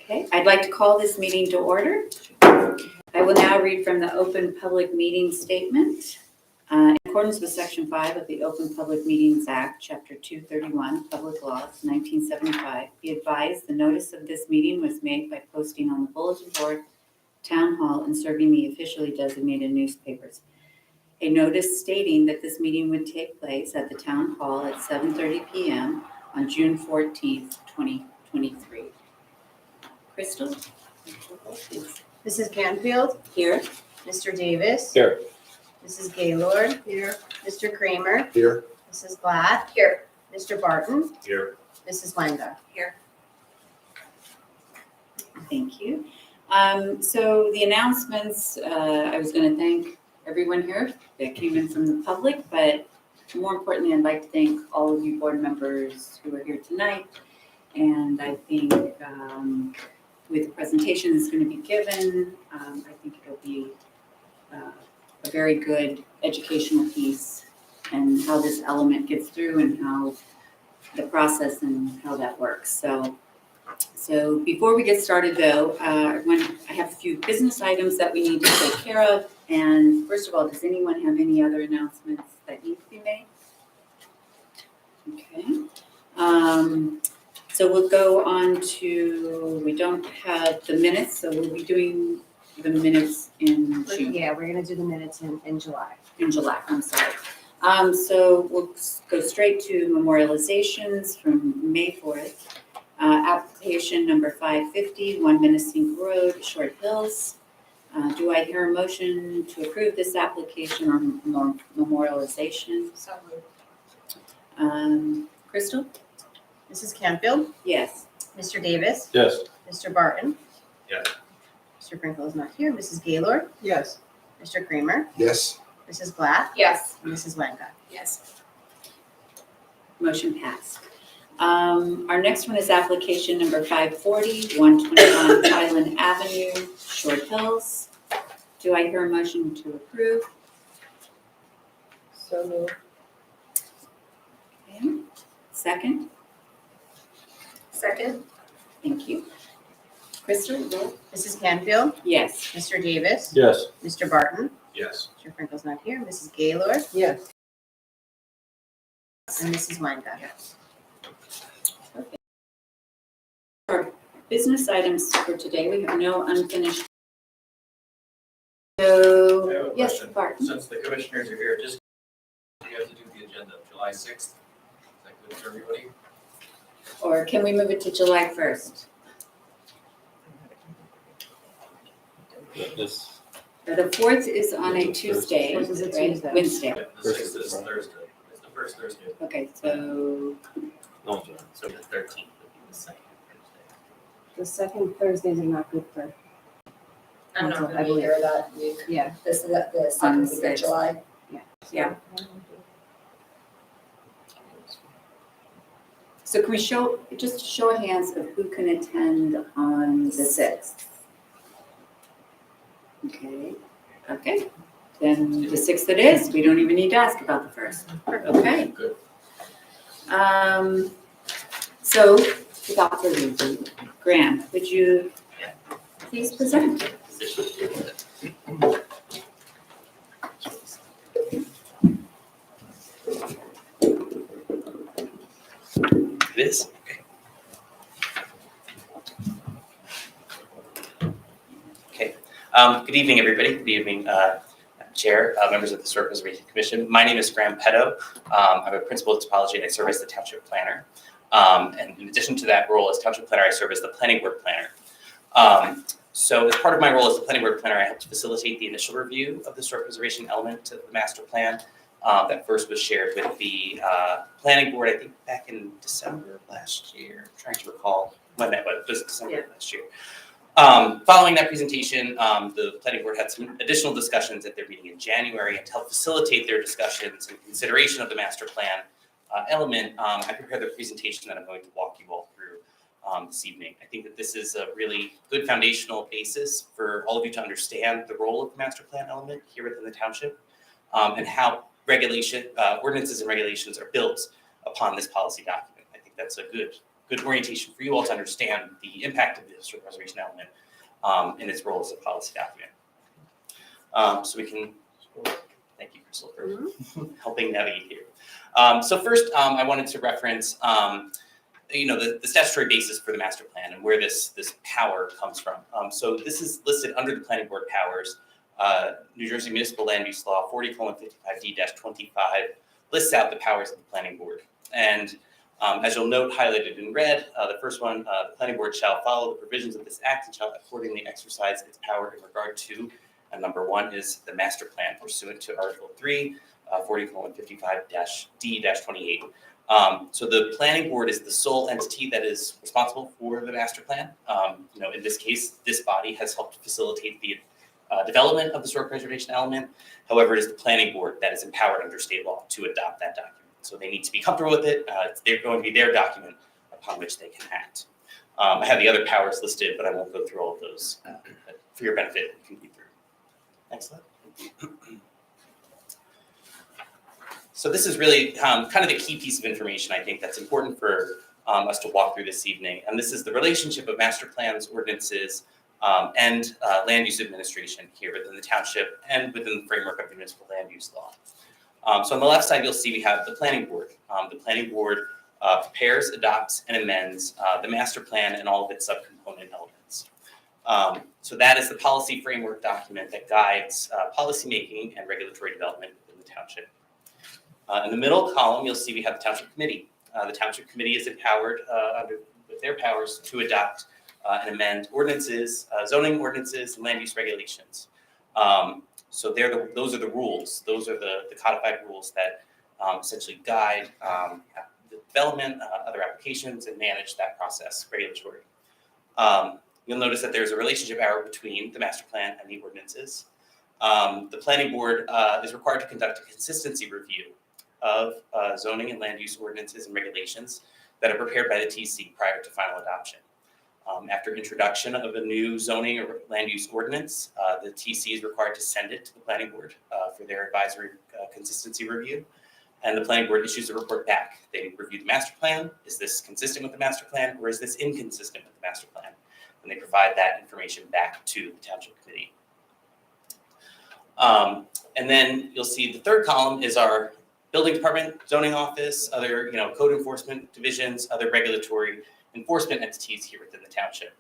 Okay, I'd like to call this meeting to order. I will now read from the Open Public Meeting Statement. In accordance with Section 5 of the Open Public Meetings Act, Chapter 231, Public Laws, 1975, be advised the notice of this meeting was made by posting on the bulletin board, town hall, and serving the officially designated newspapers. A notice stating that this meeting would take place at the town hall at 7:30 p.m. on June 14th, 2023. Crystal? Mrs. Canfield, Here. Mr. Davis, Here. Mrs. Gaylord, here, Mr. Kramer, Here. Mrs. Glatt, here, Mr. Barton, Here. Mrs. Lenga. Here. Thank you. So the announcements, I was going to thank everyone here that came in from the public, but more importantly, I'd like to thank all of you board members who are here tonight. And I think with the presentation that's going to be given, I think it'll be a very good educational piece and how this element gets through and how the process and how that works. So before we get started though, I have a few business items that we need to take care of. And first of all, does anyone have any other announcements that need to be made? Okay. So we'll go on to, we don't have the minutes, so we'll be doing the minutes in June. Yeah, we're gonna do the minutes in July. In July, I'm sorry. So we'll go straight to memorializations from May 4th. Application number 550, 1 Minnesink Road, Short Hills. Do I hear a motion to approve this application or memorialization? So moved. Crystal? Mrs. Canfield, Yes. Mr. Davis, Yes. Mr. Barton. Yes. Mr. Crinkle is not here, Mrs. Gaylord, Yes. Mr. Kramer, Yes. Mrs. Glatt, Yes. and Mrs. Lenga. Yes. Motion passed. Our next one is application number 540, 121 Highland Avenue, Short Hills. Do I hear a motion to approve? So moved. Okay. Second? Second? Thank you. Crystal, roll. Mrs. Canfield, Yes. Mr. Davis, Yes. Mr. Barton, Yes. Mr. Crinkle's not here, Mrs. Gaylord, Yes. and Mrs. Lenga. Our business items for today, we have no unfinished. So, yes, Barton. Since the commissioners are here, just you have to do the agenda July 6th. Is that good for everybody? Or can we move it to July 1st? This. The 4th is on a Tuesday, Fourth is a right? Tuesday. Wednesday. Yeah, the 6th is Thursday. It's the first Thursday. Okay, so No, So the 13th would be the second Thursday. The second Thursdays are not good for, I'm not I gonna be believe. here that week. yeah. This is the second week of sixth. July. yeah. So can we just show of hands of who can attend on the 6th? Okay, then the 6th it is. We don't even need to ask about the 1st. Okay. Good. So without further ado, Graham, would you please present? It is? Okay. Good evening, everybody. Good evening, Chair, members of the Historic Preservation Commission. My name is Graham Petto. I'm a principal of topology and I serve as the Township Planner. And in addition to that role as Township Planner, I serve as the Planning Board Planner. So as part of my role as the Planning Board Planner, I helped to facilitate the initial review of the historic preservation element of the master plan. That first was shared with the Planning Board, I think back in December of last year. I'm trying to recall when that was. It was December of last year. Following that presentation, the Planning Board had some additional discussions at their meeting in January, and to help facilitate their discussions and consideration of the master plan element, I prepared the presentation that I'm going to walk you all through this evening. I think that this is a really good foundational basis for all of you to understand the role of the master plan element here within the township, and how ordinances and regulations are built upon this policy document. I think that's a good good orientation for you all to understand the impact of the historic preservation element in its role as a policy document. So we can, thank you, Crystal, for helping navigate here. So first, I wanted to reference, the statutory basis for the master plan and where this power comes from. So this is listed under the planning board powers. New Jersey Municipal Land Use Law 40:55D-25 lists out the powers of the planning board. And as you'll note highlighted in red, the first one, the planning board shall follow the provisions of this act and shall accordingly exercise its power in regard to, and number one is the master plan pursuant to Article 3, 40:55-D-28. So the planning board is the sole entity that is responsible for the master plan. In this case, this body has helped facilitate the development of the historic preservation element. However, it is the planning board that is empowered under state law to adopt that document. So they need to be comfortable with it. They're going to be their document upon which they can act. I have the other powers listed, but I won't go through all of those. But for your benefit, you can read through. Next slide. So this is really kind of the key piece of information I think that's important for us to walk through this evening. And this is the relationship of master plans, ordinances, and land use administration here within the township and within the framework of the municipal land use law. So on the left side, you'll see we have the planning board. The planning board prepares, adopts, and amends the master plan and all of its subcomponent elements. So that is the policy framework document that guides policymaking and regulatory development within the township. In the middle column, you'll see we have the township committee. The township committee is empowered with their powers to adopt and amend ordinances, zoning ordinances, and land use regulations. So those are the rules. Those are the codified rules that essentially guide the development, other applications, and manage that process, regulatory. You'll notice that there's a relationship arrow between the master plan and the ordinances. The planning board is required to conduct a consistency review of zoning and land use ordinances and regulations that are prepared by the TC prior to final adoption. After introduction of a new zoning or land use ordinance, the TC is required to send it to the planning board for their advisory consistency review. And the planning board issues a report back. They review the master plan. Is this consistent with the master plan, or is this inconsistent with the master plan? And they provide that information back to the township committee. And then you'll see the third column is our building department, zoning office, other code enforcement divisions, other regulatory enforcement entities here within the township.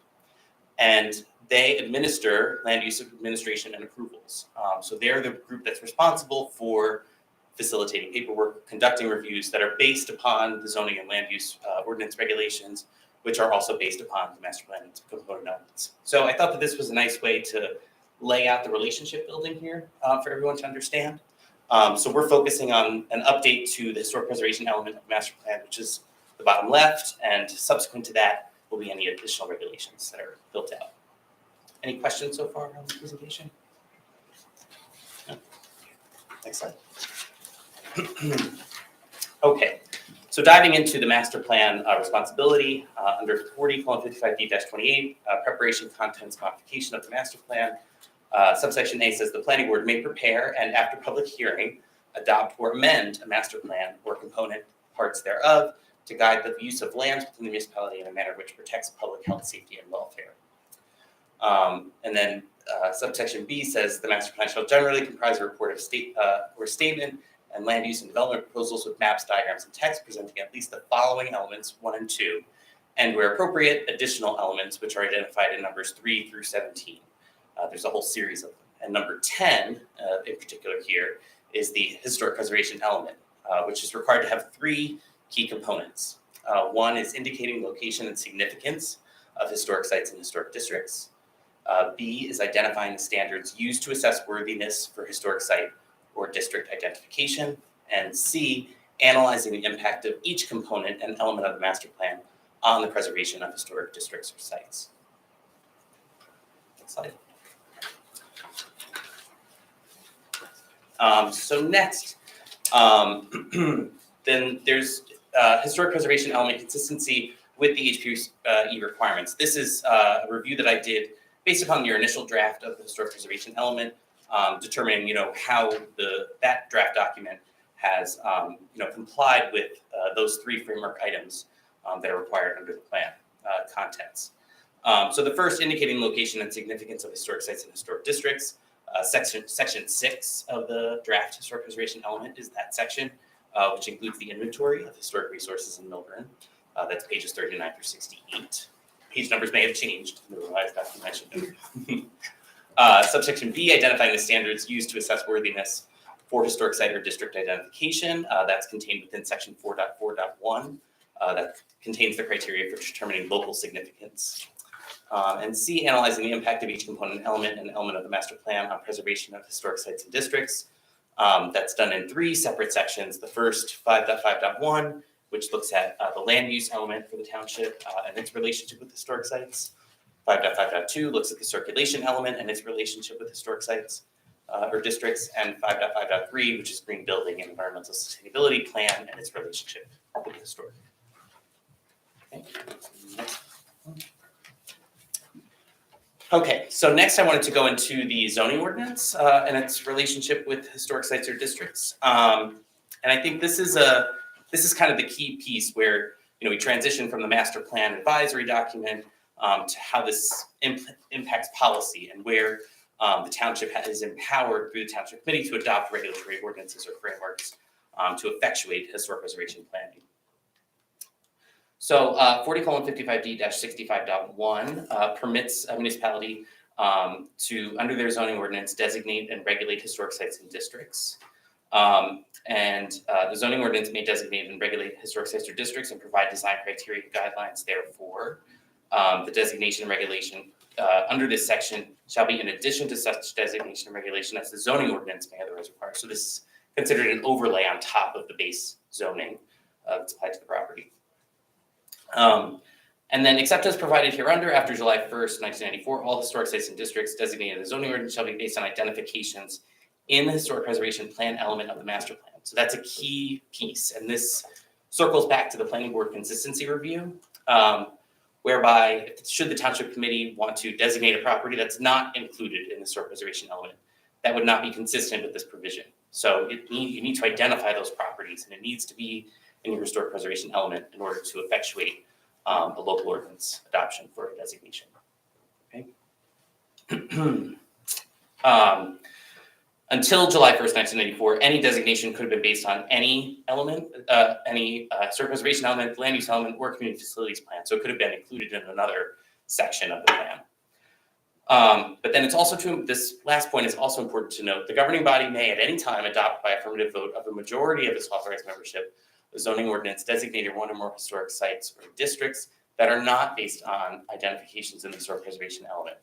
And they administer land use administration and approvals. So they're the group that's responsible for facilitating paperwork, conducting reviews that are based upon the zoning and land use ordinance regulations, which are also based upon the master plan component elements. So I thought that this was a nice way to lay out the relationship building here for everyone to understand. So we're focusing on an update to the historic preservation element of the master plan, which is the bottom left, and subsequent to that will be any additional regulations that are built out. Any questions so far on the presentation? No? Next slide. Okay, so diving into the master plan responsibility under 40:55D-28, preparation, contents, modification of the master plan. Subsection A says the planning board may prepare and after public hearing, adopt or amend a master plan or component parts thereof to guide the use of lands within the municipality in a manner which protects public health, safety, and welfare. And then subsection B says the master plan shall generally comprise a report of statement and land use and development proposals with maps, diagrams, and text presenting at least the following elements 1 and 2, and where appropriate, additional elements which are identified in numbers 3 through 17. There's a whole series of them. And number 10, in particular here, is the historic preservation element, which is required to have 3 key components. One is indicating location and significance of historic sites and historic districts. B is identifying the standards used to assess worthiness for historic site or district identification. And C, analyzing the impact of each component and element of the master plan on the preservation of historic districts or sites. Next slide. So next, then there's historic preservation element consistency with the HPC requirements. This is a review that I did based upon your initial draft of the historic preservation element, determining how that draft document has complied with those 3 framework items that are required under the plan contents. So the first, indicating location and significance of historic sites and historic districts. Section 6 of the draft historic preservation element is that section, which includes the inventory of historic resources in Milburn. That's pages 39 through 68. Page numbers may have changed in the revised documentation. Subsection B, identifying the standards used to assess worthiness for historic site or district identification. That's contained within section 4.4.1. That contains the criteria for determining local significance. And C, analyzing the impact of each component element and element of the master plan on preservation of historic sites and districts. That's done in 3 separate sections. The first, 5.5.1, which looks at the land use element for the township and its relationship with historic sites. 5.5.2 looks at the circulation element and its relationship with historic sites or districts. And 5.5.3, which is green building and environmental sustainability plan and its relationship with historic. Okay. Okay, so next I wanted to go into the zoning ordinance and its relationship with historic sites or districts. And I think this is kind of the key piece where we transition from the master plan advisory document to how this impacts policy and where the township is empowered through the township committee to adopt regulatory ordinances or frameworks to effectuate historic preservation planning. So 40:55D-65.1 permits a municipality to, under their zoning ordinance, designate and regulate historic sites and districts. The zoning ordinance may designate and regulate historic sites or districts and provide design criteria and guidelines therefore. The designation and regulation under this section shall be in addition to such designation and regulation as the zoning ordinance may otherwise require. So this is considered an overlay on top of the base zoning that's applied to the property. And then, except as provided hereunder, after July 1st, 1994, all historic sites and districts designated as zoning ordinance shall be based on identifications in the historic preservation plan element of the master plan. So that's a key piece. And this circles back to the planning board consistency review, whereby should the township committee want to designate a property that's not included in the historic preservation element, that would not be consistent with this provision. So you need to identify those properties, and it needs to be in your historic preservation element in order to effectuate a local ordinance adoption for a designation. Okay. Until July 1st, 1994, any designation could have been based on any element, any historic preservation element, land use element, or community facilities plan. So it could have been included in another section of the plan. But then it's also true, this last point is also important to note, the governing body may at any time adopt by affirmative vote of a majority of its authorized membership the zoning ordinance designated one or more historic sites or districts that are not based on identifications in the historic preservation element.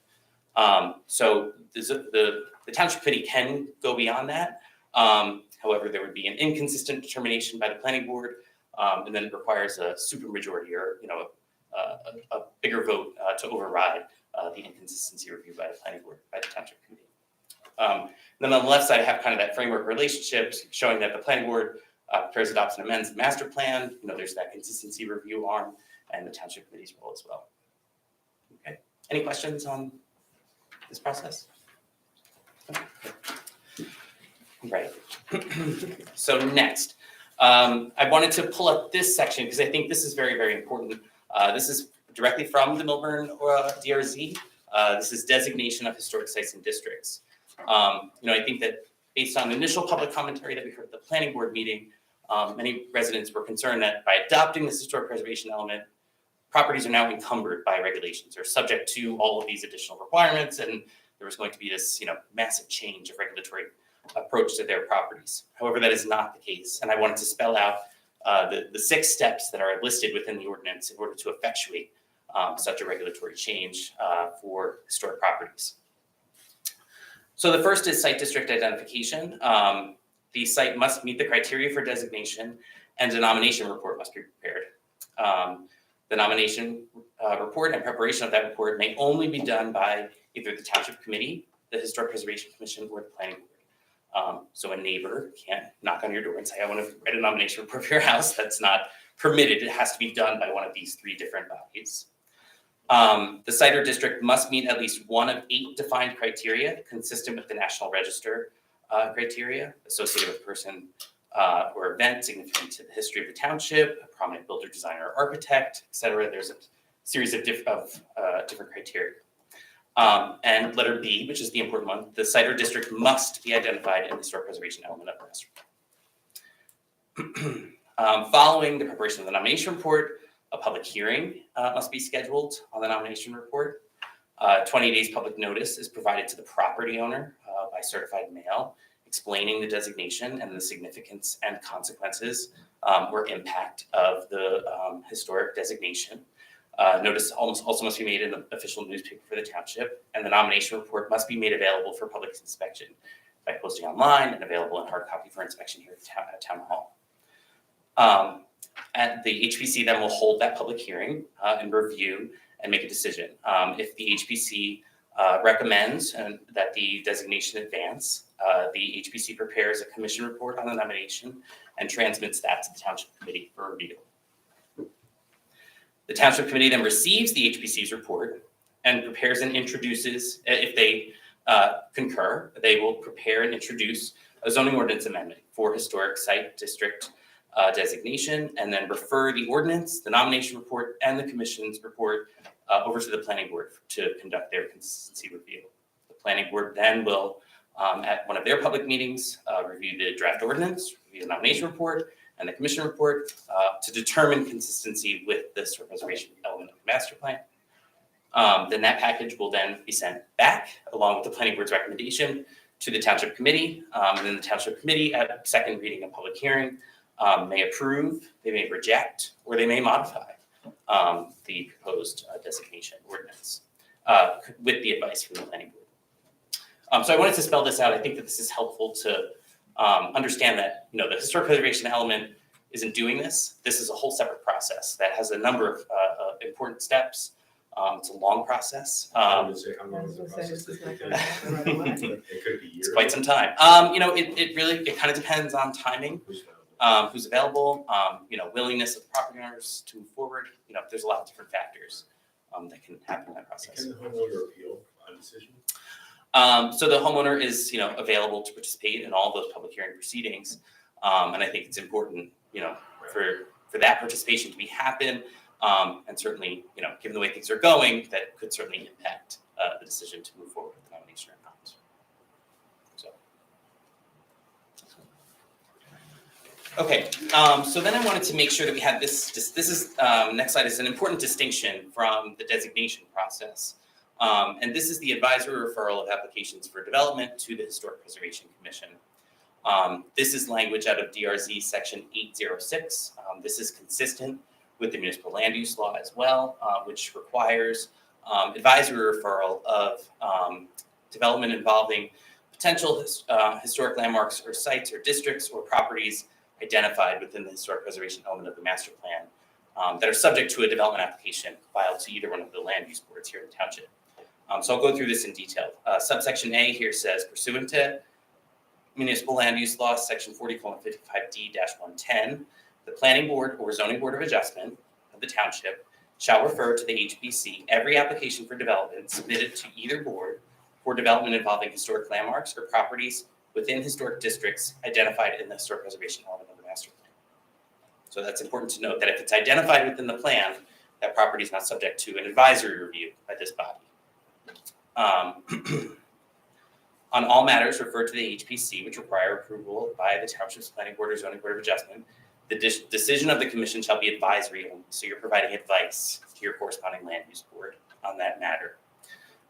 So the township committee can go beyond that. However, there would be an inconsistent determination by the planning board, and then it requires a supermajority or a bigger vote to override the inconsistency review by the planning board, by the township committee. Then on the left side, I have kind of that framework relationship showing that the planning board prepares, adopts, and amends the master plan. There's that consistency review arm and the township committee's role as well. Okay. Any questions on this process? Okay. Right. So next, I wanted to pull up this section because I think this is very, very important. This is directly from the Milburn DRZ. This is designation of historic sites and districts. I think that based on initial public commentary that we heard at the planning board meeting, many residents were concerned that by adopting this historic preservation element, properties are now encumbered by regulations or subject to all of these additional requirements, and there was going to be this, massive change of regulatory approach to their properties. However, that is not the case, and I wanted to spell out the 6 steps that are listed within the ordinance in order to effectuate such a regulatory change for historic properties. So the first is site district identification. The site must meet the criteria for designation, and a nomination report must be prepared. The nomination report and preparation of that report may only be done by either the township committee, the Historic Preservation Commission, or the planning board. So a neighbor can't knock on your door and say, I want to write a nomination report for your house. That's not permitted. It has to be done by one of these 3 different bodies. The site or district must meet at least one of 8 defined criteria consistent with the National Register criteria associated with person or event significant to the history of the township, a prominent builder, designer, or architect, et cetera. There's a series of different criteria. And letter B, which is the important one, the site or district must be identified in the historic preservation element of the master plan. Following the preparation of the nomination report, a public hearing must be scheduled on the nomination report. 20 days public notice is provided to the property owner by certified mail, explaining the designation and the significance and consequences or impact of the historic designation. Notice also must be made in the official newspaper for the township, and the nomination report must be made available for public inspection by posting online and available in hard copy for inspection here at Town Hall. And the HPC then will hold that public hearing and review and make a decision. If the HPC recommends that the designation advance, the HPC prepares a commission report on the nomination and transmits that to the Township Committee for review. The Township Committee then receives the HPC's report and prepares and introduces, if they concur, they will prepare and introduce a zoning ordinance amendment for historic site district designation, and then refer the ordinance, the nomination report, and the commission's report over to the planning board to conduct their consistency review. The planning board then will, at one of their public meetings, review the draft ordinance, review the nomination report, and the commission report to determine consistency with the historic preservation element of the master plan. Then that package will then be sent back along with the planning board's recommendation to the township committee, and then the township committee at second reading and public hearing may approve, they may reject, or they may modify the proposed designation ordinance with the advice from the planning board. So I wanted to spell this out. I think that this is helpful to understand that the historic preservation element isn't doing this. This is a whole separate process that has a number of important steps. It's a long process. I would say how long is the process? It's not gonna happen right away. It could be years. It's quite some time. It really kind of depends on timing, who's available, willingness of the property owners to move forward. There's a lot of different factors that can happen in that process. Can the homeowner appeal on decision? So the homeowner is, available to participate in all of those public hearing proceedings. And I think it's important, for that participation to be happen. And certainly, given the way things are going, that could certainly impact the decision to move forward with the nomination or not. So. Okay, so then I wanted to make sure that we had this is, next slide is an important distinction from the designation process. And this is the advisory referral of applications for development to the Historic Preservation Commission. This is language out of DRZ section 806. This is consistent with the municipal land use law as well, which requires advisory referral of development involving potential historic landmarks or sites or districts or properties identified within the historic preservation element of the master plan that are subject to a development application filed to either one of the land use boards here in the township. So I'll go through this in detail. Subsection A here says, pursuant to municipal land use law, section 40:55D-110, the planning board or zoning board of adjustment of the township shall refer to the HPC every application for development submitted to either board for development involving historic landmarks or properties within historic districts identified in the historic preservation element of the master plan. So that's important to note that if it's identified within the plan, that property is not subject to an advisory review by this body. On all matters referred to the HPC, which require approval by the township's planning board or zoning board of adjustment, the decision of the commission shall be advisory only. So you're providing advice to your corresponding land use board on that matter.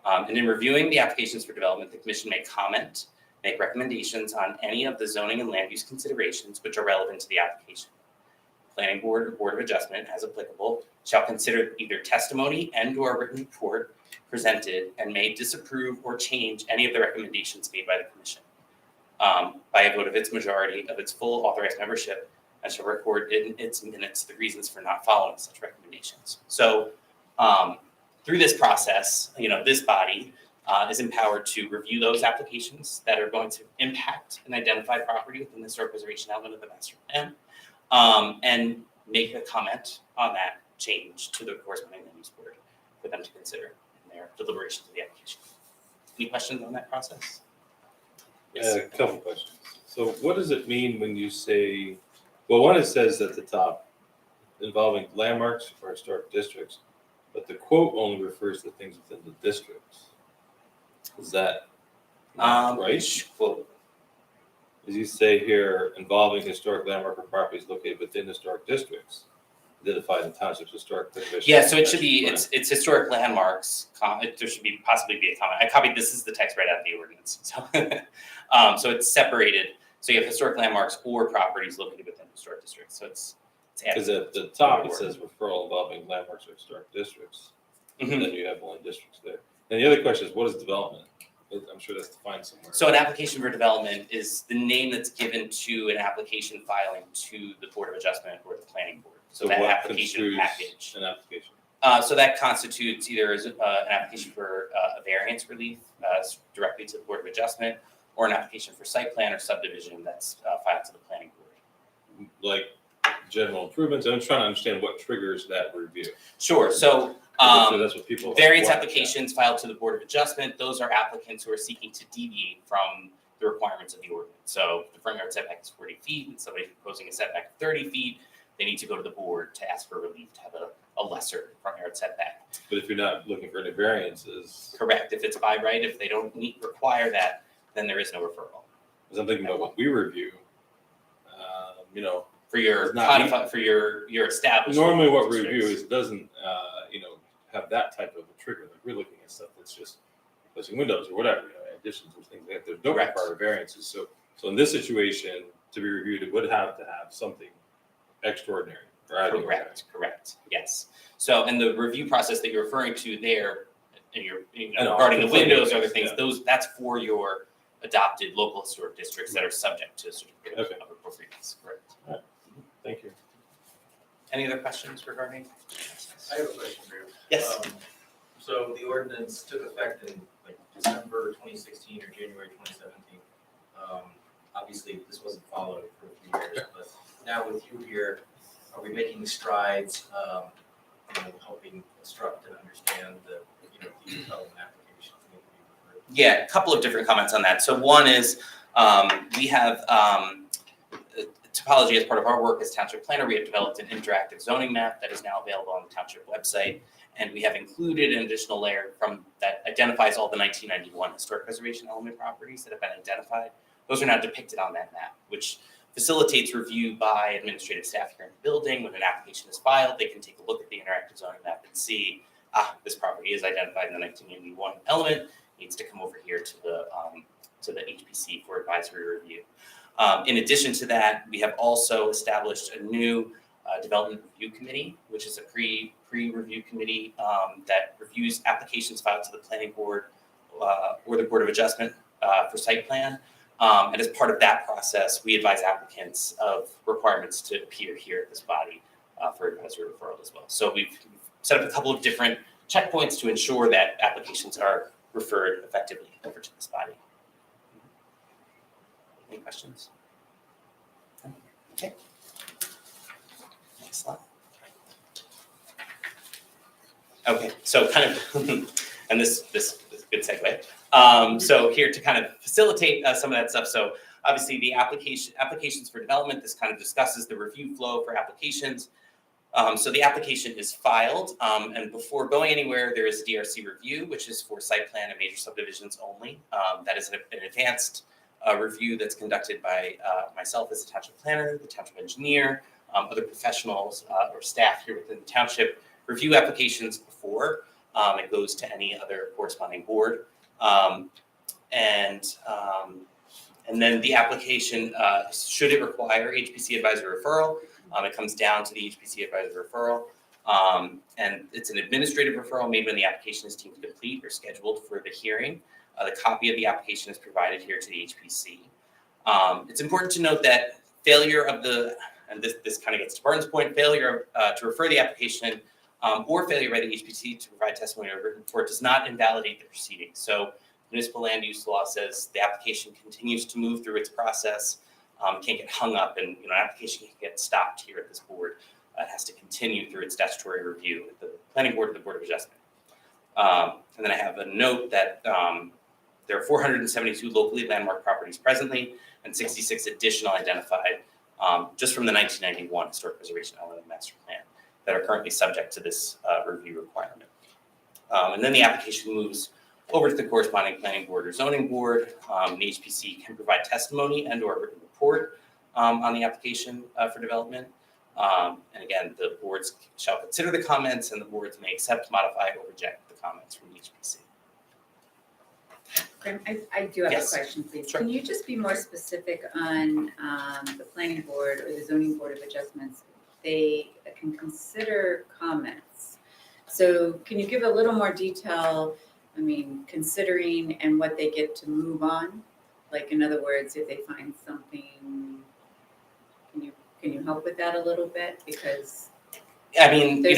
And in reviewing the applications for development, the commission may comment, make recommendations on any of the zoning and land use considerations which are relevant to the application. Planning board or board of adjustment, as applicable, shall consider either testimony and/or written report presented and may disapprove or change any of the recommendations made by the commission by a vote of its majority of its full authorized membership, and shall record in its minutes the reasons for not following such recommendations. So through this process, this body is empowered to review those applications that are going to impact an identified property within the historic preservation element of the master plan, and make a comment on that change to the corresponding land use board for them to consider in their deliberations of the application. Any questions on that process? Yes, A couple questions. So what does it mean when you say, well, one, it says at the top, involving landmarks or historic districts, but the quote only refers to things within the districts. Is that right? Well, As you say here, involving historic landmark or properties located within historic districts, identified in townships historic preservation. yeah, so it should be, it's historic landmarks, there should be possibly be a comment. I copied, this is the text right out of the ordinance, so. So it's separated, so you have historic landmarks or properties located within historic districts, so it's added. Because at the top, it says referral involving landmarks or historic districts. Mhm. And then you have only districts there. And the other question is, what is development? I'm sure that's defined somewhere. So an application for development is the name that's given to an application filing to the Board of Adjustment or the Planning Board. So that what application construes package. an application? So that constitutes either as an application for a variance relief directly to the Board of Adjustment, or an application for site plan or subdivision that's filed to the Planning Board. Like general improvements. I'm trying to understand what triggers that review. Sure, so That's what people. variance want. applications filed to the Board of Adjustment, those are applicants who are seeking to deviate from the requirements of the ordinance. So the front yard setback is 40 feet, and somebody's proposing a setback of 30 feet, they need to go to the board to ask for relief to have a lesser front yard setback. But if you're not looking for any variances, Correct, if it's by right, if they don't require that, then there is no referral. because I'm thinking about what we review, For your It's not codified, for your established. normally what we districts. review is doesn't, have that type of a trigger. Like we're looking at stuff that's just replacing windows or whatever, additions or things like that. There's no Correct. require variances. So in this situation, to be reviewed, it would have to have something extraordinary. Or out of the ordinary. Correct, yes. So, and the review process that you're referring to there, and I know, regarding the completely windows, other makes things, sense, that's for your adopted local historic districts that are subject to a certificate Okay. of appropriateness, correct? Thank you. Any other questions regarding? I have a question for you. Yes. So the ordinance took effect in like December 2016 or January 2017. Obviously, this wasn't followed for a few years, but now with you here, are we making strides, helping instruct and understand the, the development applications need to be referred? Yeah, a couple of different comments on that. So one is, we have topology as part of our work as township planner. We have developed an interactive zoning map that is now available on the township website. And we have included an additional layer that identifies all the 1991 historic preservation element properties that have been identified. Those are now depicted on that map, which facilitates review by administrative staff here in the building. When an application is filed, they can take a look at the interactive zoning map and see, this property is identified in the 1991 element, needs to come over here to the HPC for advisory review. In addition to that, we have also established a new development review committee, which is a pre-review committee that reviews applications filed to the planning board or the Board of Adjustment for site plan. And as part of that process, we advise applicants of requirements to appear here at this body for advisory referral as well. So we've set up a couple of different checkpoints to ensure that applications are referred effectively over to this body. Any questions? Okay. Next slide. Okay, so kind of, and this is a good segue. So here to kind of facilitate some of that stuff. So obviously the applications for development, this kind of discusses the review flow for applications. So the application is filed, and before going anywhere, there is a DRC review, which is for site plan and major subdivisions only. That is an advanced review that's conducted by myself as a township planner, the township engineer, other professionals or staff here within the township. Review applications before it goes to any other corresponding board. And then the application, should it require HPC advisory referral, it comes down to the HPC advisory referral. And it's an administrative referral made when the application is deemed complete or scheduled for the hearing. The copy of the application is provided here to the HPC. It's important to note that failure of and this kind of gets to Barton's point, failure to refer the application or failure by the HPC to provide testimony or written report does not invalidate the proceeding. So municipal land use law says the application continues to move through its process, can't get hung up, and an application can get stopped here at this board. It has to continue through its statutory review at the planning board and the Board of Adjustment. And then I have a note that there are 472 locally landmarked properties presently. and 66 additional identified just from the 1991 Historic Preservation Element Master Plan that are currently subject to this review requirement. And then the application moves over to the corresponding planning board or zoning board. The HPC can provide testimony and or written report on the application for development. And again, the boards shall consider the comments and the boards may accept, modify, or reject the comments from the HPC. Graham, I do have a Yes. question, please. Sure. Can you just be more specific on the planning board or the zoning board of adjustments? They can consider comments. So can you give a little more detail, I mean, considering and what they get to move on? Like, in other words, if they find something, can you help with that a little bit? Because I mean, there's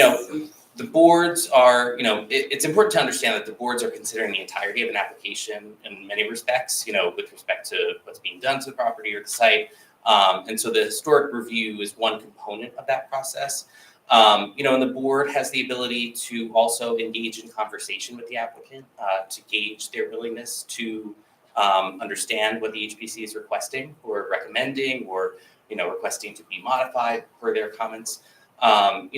the boards are, it's important to understand that the boards are considering the entirety of an application in many respects, with respect to what's being done to the property or the site. And so the historic review is one component of that process. And the board has the ability to also engage in conversation with the applicant to gauge their willingness to understand what the HPC is requesting or recommending or, requesting to be modified per their comments. And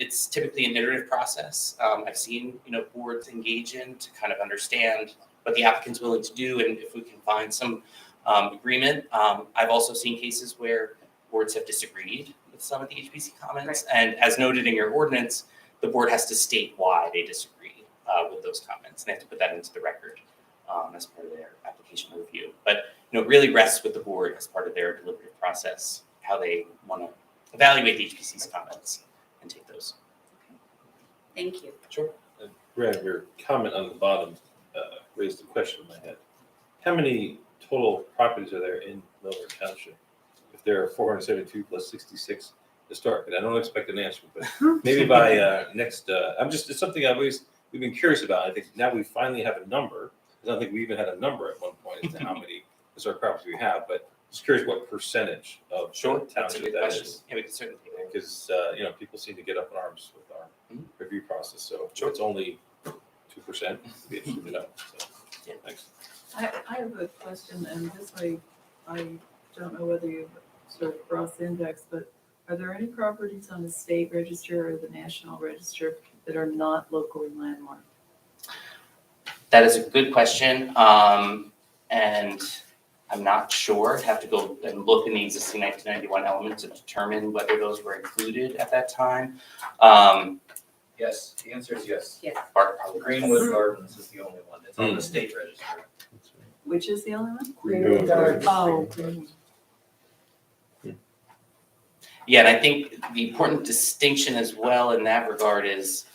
it's typically an iterative process. I've seen, boards engage in to kind of understand what the applicant's willing to do and if we can find some agreement. I've also seen cases where boards have disagreed with some of the HPC comments. Right. And as noted in your ordinance, the board has to state why they disagree with those comments. And they have to put that into the record as part of their application review. But, it really rests with the board as part of their deliberative process, how they want to evaluate the HPC's comments and take those. thank you. Sure. Graham, your comment on the bottom raised a question in my head. How many total properties are there in Miller Township? If there are 472 plus 66 historic, and I don't expect an answer, but maybe by next, it's something we've been curious about. I think now we finally have a number. I don't think we even had a number at one point as to how many historic properties we have, but just curious what percentage of That's a township good that question. is. Yeah, we can certainly take that. Because, people seem to get up in arms with our Mhm. review process, so Sure. it's only 2%, be interesting to know, so, Yeah. thanks. I have a question, and this I don't know whether you've sort of cross-indexed, but are there any properties on the state register or the national register that are not locally landmarked? That is a good question. And I'm not sure. I'd have to go and look in the existing 1991 element to determine whether those were included at that time. Yes, the answer is yes. Bart probably- Greenwood Gardens is the only one. It's on the state register. Which is the only one? Greenwood Gardens. Oh, Greenwood. Yeah, and I think the important distinction as well in that regard is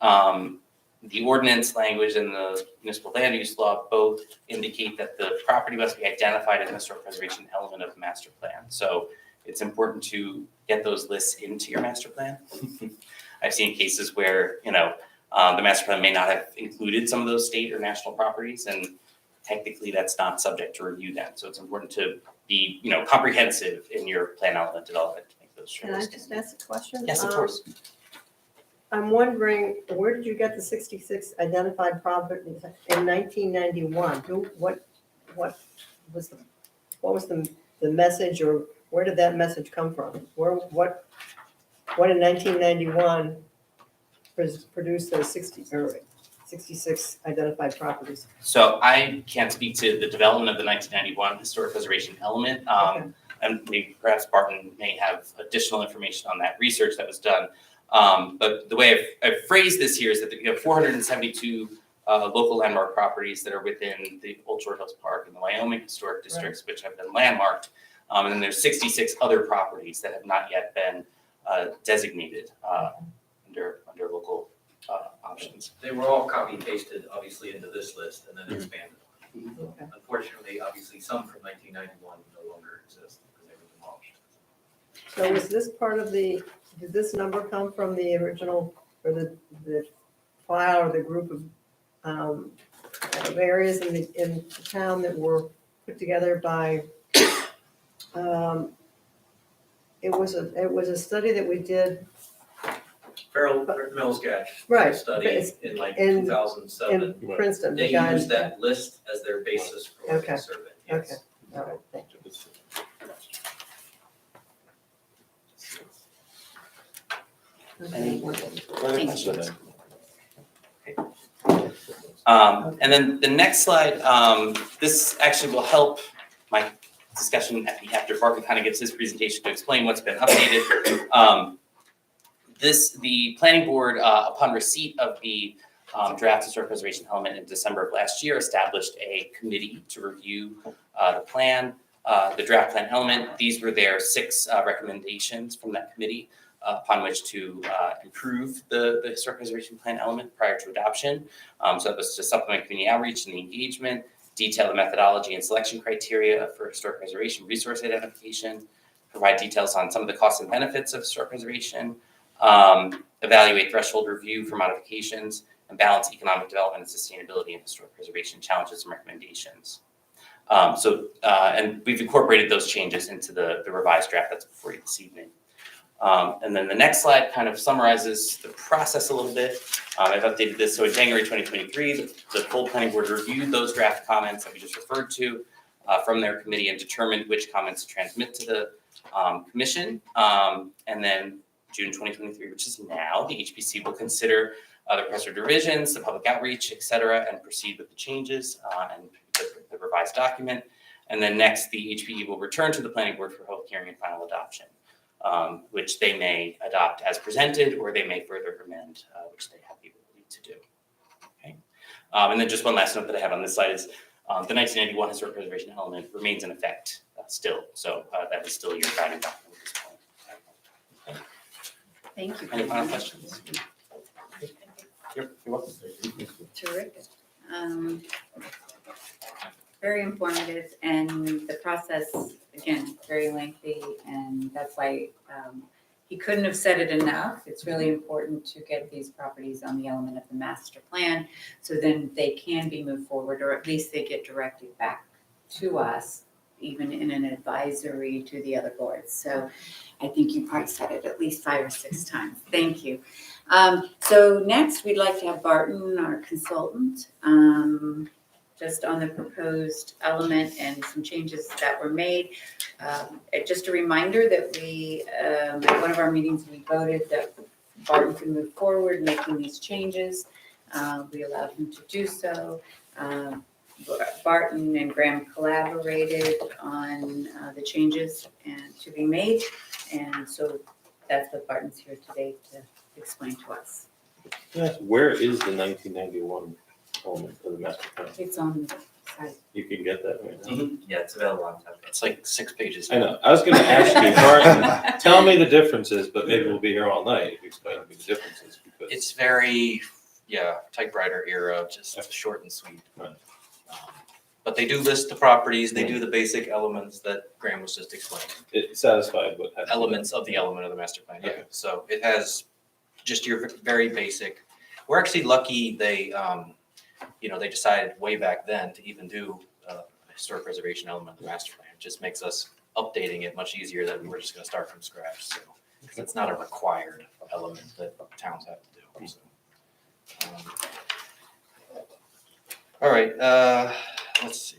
the ordinance language and the municipal land use law both indicate that the property must be identified as an historic preservation element of the master plan. So it's important to get those lists into your master plan. I've seen cases where, the master plan may not have included some of those state or national properties, and technically that's not subject to review then. So it's important to be, comprehensive in your plan element development to make those Can I choices. just ask a question? Yes, of course. I'm wondering, where did you get the 66 identified properties in 1991? What was the message, or where did that message come from? What in 1991 produced those 66 identified properties? So I can't speak to the development of the 1991 historic preservation element. Okay. And maybe perhaps Barton may have additional information on that research that was done. But the way I've phrased this here is that you have 472 local landmark properties that are within the Old Short Hills Park and the Wyoming historic districts, which have been landmarked. And then there's 66 other properties that have not yet been designated under local options. They were all copy and pasted, obviously, into this list and then expanded. Okay. Unfortunately, obviously, some from 1991 no longer exist because they were demolished. So was this part of did this number come from the original, or the file or the group of areas in the town that were put together by, it was a study that we did Farrell Millsgatch Right, study it's in like in- 2007. in Princeton. They the guy- used that list as their basis for what they Okay. surveyed, Okay. yes. All right, thank you. Any further Thank questions? And then the next slide, this actually will help my discussion after Barker kind of gives his presentation to explain what's been updated. The planning board, upon receipt of the draft historic preservation element in December of last year, established a committee to review the plan, the draft plan element. These were their 6 recommendations from that committee upon which to improve the historic preservation plan element prior to adoption. So that was to supplement community outreach and the engagement, detail the methodology and selection criteria for historic preservation resource identification, provide details on some of the costs and benefits of historic preservation, evaluate threshold review for modifications, and balance economic development and sustainability and historic preservation challenges and recommendations. And we've incorporated those changes into the revised draft that's before you this evening. And then the next slide kind of summarizes the process a little bit. I've updated this. So in January 2023, the full planning board reviewed those draft comments that we just referred to from their committee and determined which comments to transmit to the commission. And then June 2023, which is now, the HPC will consider the requested revisions, the public outreach, et cetera, and proceed with the changes and the revised document. And then next, the HPE will return to the planning board for public hearing and final adoption, which they may adopt as presented, or they may further amend, which they have the ability to do. Okay. And then just one last note that I have on this slide is the 1991 historic preservation element remains in effect still. So that is still your guiding document at this point. Thank you. Any final questions? You're welcome. Terrific. Very informative, and the process, again, very lengthy, and that's why he couldn't have said it enough. It's really important to get these properties on the element of the master plan, so then they can be moved forward, or at least they get directed back to us, even in an advisory to the other boards. So I think you probably said it at least 5 or 6 times. Thank you. So next, we'd like to have Barton, our consultant, just on the proposed element and some changes that were made. Just a reminder that we, at one of our meetings, we voted that Barton can move forward making these changes. We allowed him to do so. Barton and Graham collaborated on the changes and to be made. And so that's what Barton's here today to explain to us. Yes, where is the 1991 element of the master plan? It's on the site. You can get that right now. Yeah, it's available on top. It's like 6 pages. I know. I was going to ask you, Martin, tell me the differences, but maybe we'll be here all night if you explain to me the differences. Because It's very, typewriter era, just short and sweet. Right. But they do list the properties, they do the basic elements that Graham was just explaining. it satisfied what has to be Elements of the element of the master plan, yeah. Okay. So it has just your very basic. We're actually lucky they, they decided way back then to even do a historic preservation element of the master plan. It just makes us updating it much easier than we're just gonna start from scratch, so. Because it's not a required element that towns have to do, so. All right, let's see.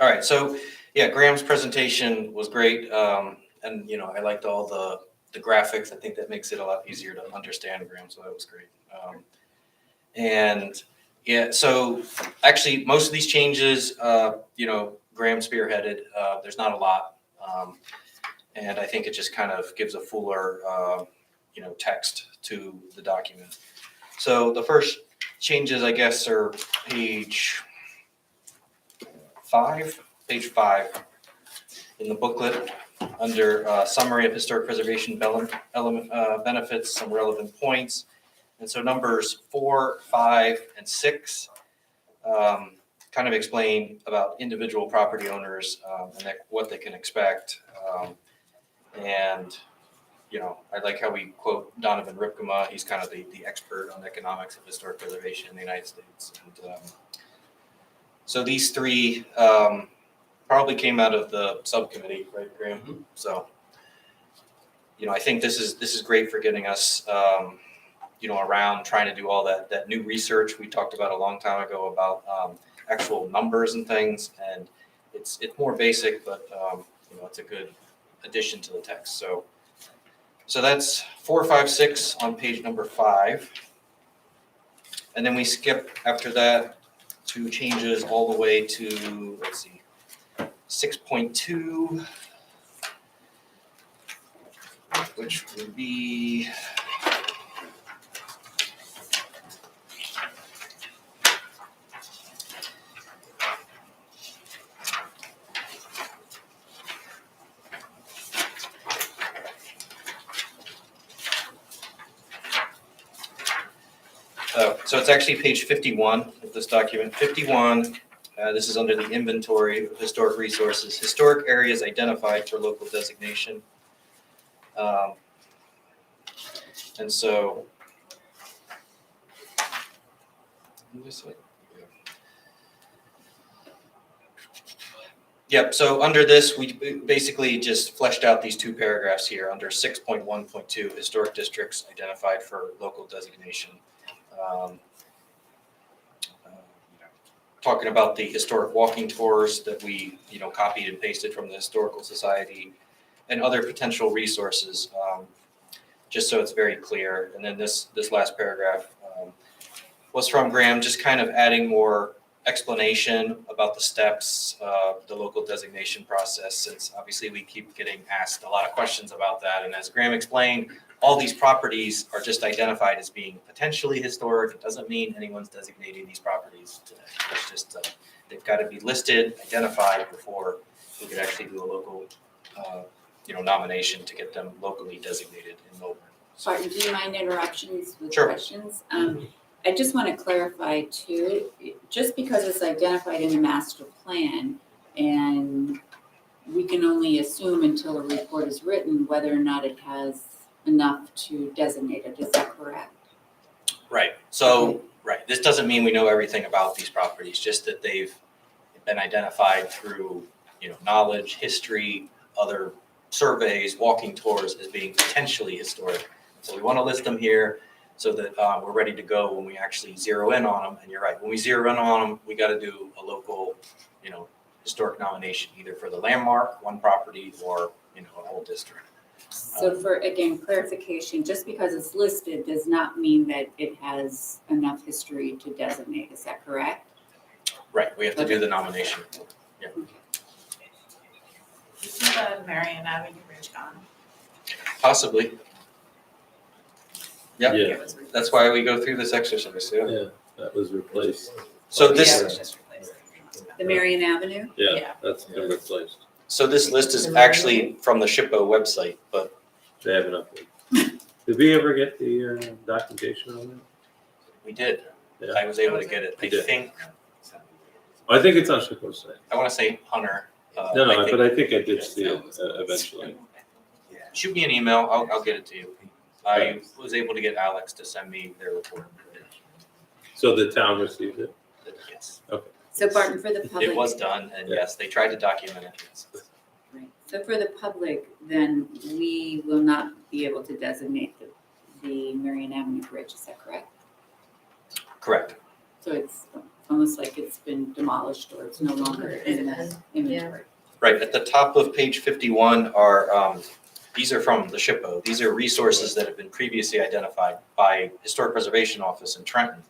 All right, so, Graham's presentation was great, and, I liked all the graphics. I think that makes it a lot easier to understand Graham, so that was great. So actually, most of these changes, Graham spearheaded. There's not a lot, and I think it just kind of gives a fuller, text to the document. So the first changes, I guess, are page 5 in the booklet under summary of historic preservation element benefits, some relevant points. And so numbers 4, 5, and 6 kind of explain about individual property owners and what they can expect. I like how we quote Donovan Ripkema. He's kind of the expert on economics of historic preservation in the United States. And so these 3 probably came out of the subcommittee, right, Graham? Mm-hmm. So, I think this is great for getting us, around trying to do all that new research we talked about a long time ago about actual numbers and things. And it's more basic, but it's a good addition to the text. So So that's 4, 5, 6 on page number 5. And then we skip after that to changes all the way to, let's see, 6.2, which would be so it's actually page 51 of this document. 51, this is under the inventory of historic resources. Historic areas identified for local designation. And so, yep, so under this, we basically just fleshed out these 2 paragraphs here under 6.1.2, historic districts identified for local designation. Talking about the historic walking tours that we, copied and pasted from the Historical Society and other potential resources, just so it's very clear. And then this last paragraph was from Graham, just kind of adding more explanation about the steps, the local designation process, since obviously we keep getting asked a lot of questions about that. And as Graham explained, all these properties are just identified as being potentially historic. It doesn't mean anyone's designating these properties today. It's just, they've got to be listed, identified before we could actually do a local, nomination to get them locally designated in Melbourne. Barton, do you mind interruptions with Sure. questions? I just want to clarify too, just because it's identified in the master plan and we can only assume until a report is written whether or not it has enough to designate it, is that correct? Right. So, right. This doesn't mean we know everything about these properties, just that they've been identified through, knowledge, history, other surveys, walking tours as being potentially historic. So we want to list them here so that we're ready to go when we actually zero in on them. And you're right, when we zero in on them, we got to do a local, historic nomination, either for the landmark, one property, or, a whole district. So for, again, clarification, just because it's listed does not mean that it has enough history to designate, is that correct? Right, we have to do the nomination. Isn't the Marion Avenue Bridge gone? Possibly. Yep. Yeah, That's why we go through this exercise. Yeah. yeah, that was replaced. So Yeah, it this, was just replaced. The Marion Avenue? Yeah, Yeah. that's been replaced. so this list is actually from the SHPO website, but They have an update. Did we ever get the documentation on that? we did. Yeah. I was able to get it. I You did. think, I think it's on Chico's site. I want to say Hunter. No, I think- but I think I did see it eventually. Shoot me an email. I'll get it to you. I was able to get Alex to send me their report. So the town received it? Yes. So Barton, for the public. It was done, and yes, they tried to document it. Yes. Right. So for the public, then we will not be able to designate the Marion Avenue Bridge, is that correct? Correct. So it's almost like it's been demolished or it's no longer in the inventory. Right, at the top of page 51 are, these are from the SHPO. These are resources that have been previously identified by Historic Preservation Office in Trenton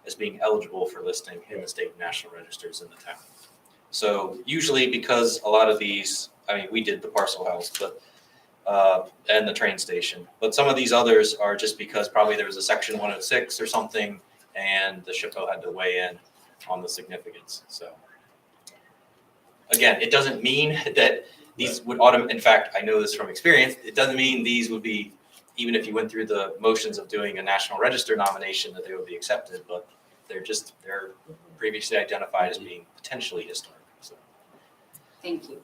as being eligible for listing in the state and national registers in the town. So usually because a lot of these, we did the parcel house, but, and the train station, but some of these others are just because probably there was a section 106 or something and the SHPO had to weigh in on the significance, so. Again, it doesn't mean that these would in fact, I know this from experience, it doesn't mean these would be, even if you went through the motions of doing a National Register nomination, that they would be accepted, but they're previously identified as being potentially historic, so. Thank you.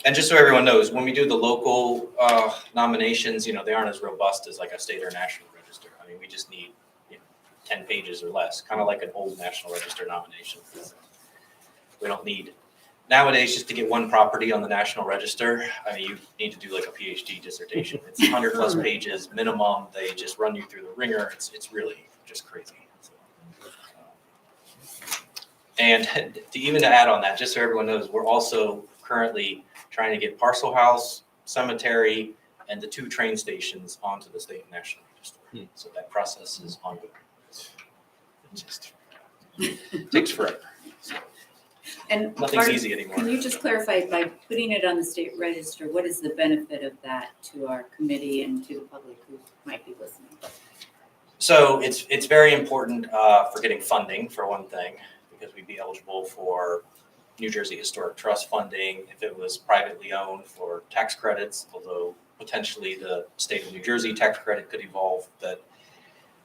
And just so everyone knows, when we do the local nominations, they aren't as robust as like a state or national register. We just need 10 pages or less, kind of like an old National Register nomination. We don't need, nowadays, just to get one property on the National Register, you need to do like a PhD dissertation. It's 100 plus pages minimum. They just run you through the ringer. It's really just crazy. And to add on that, just so everyone knows, we're also currently trying to get Parcel House, Cemetery, and the 2 train stations onto the state and national register. So that process is ongoing. It just takes forever. And Nothing's part of- easy anymore. Can you just clarify, by putting it on the state register, what is the benefit of that to our committee and to the public who might be listening? So it's very important for getting funding, for one thing, because we'd be eligible for New Jersey Historic Trust funding if it was privately owned, for tax credits, although potentially the state of New Jersey tax credit could evolve, that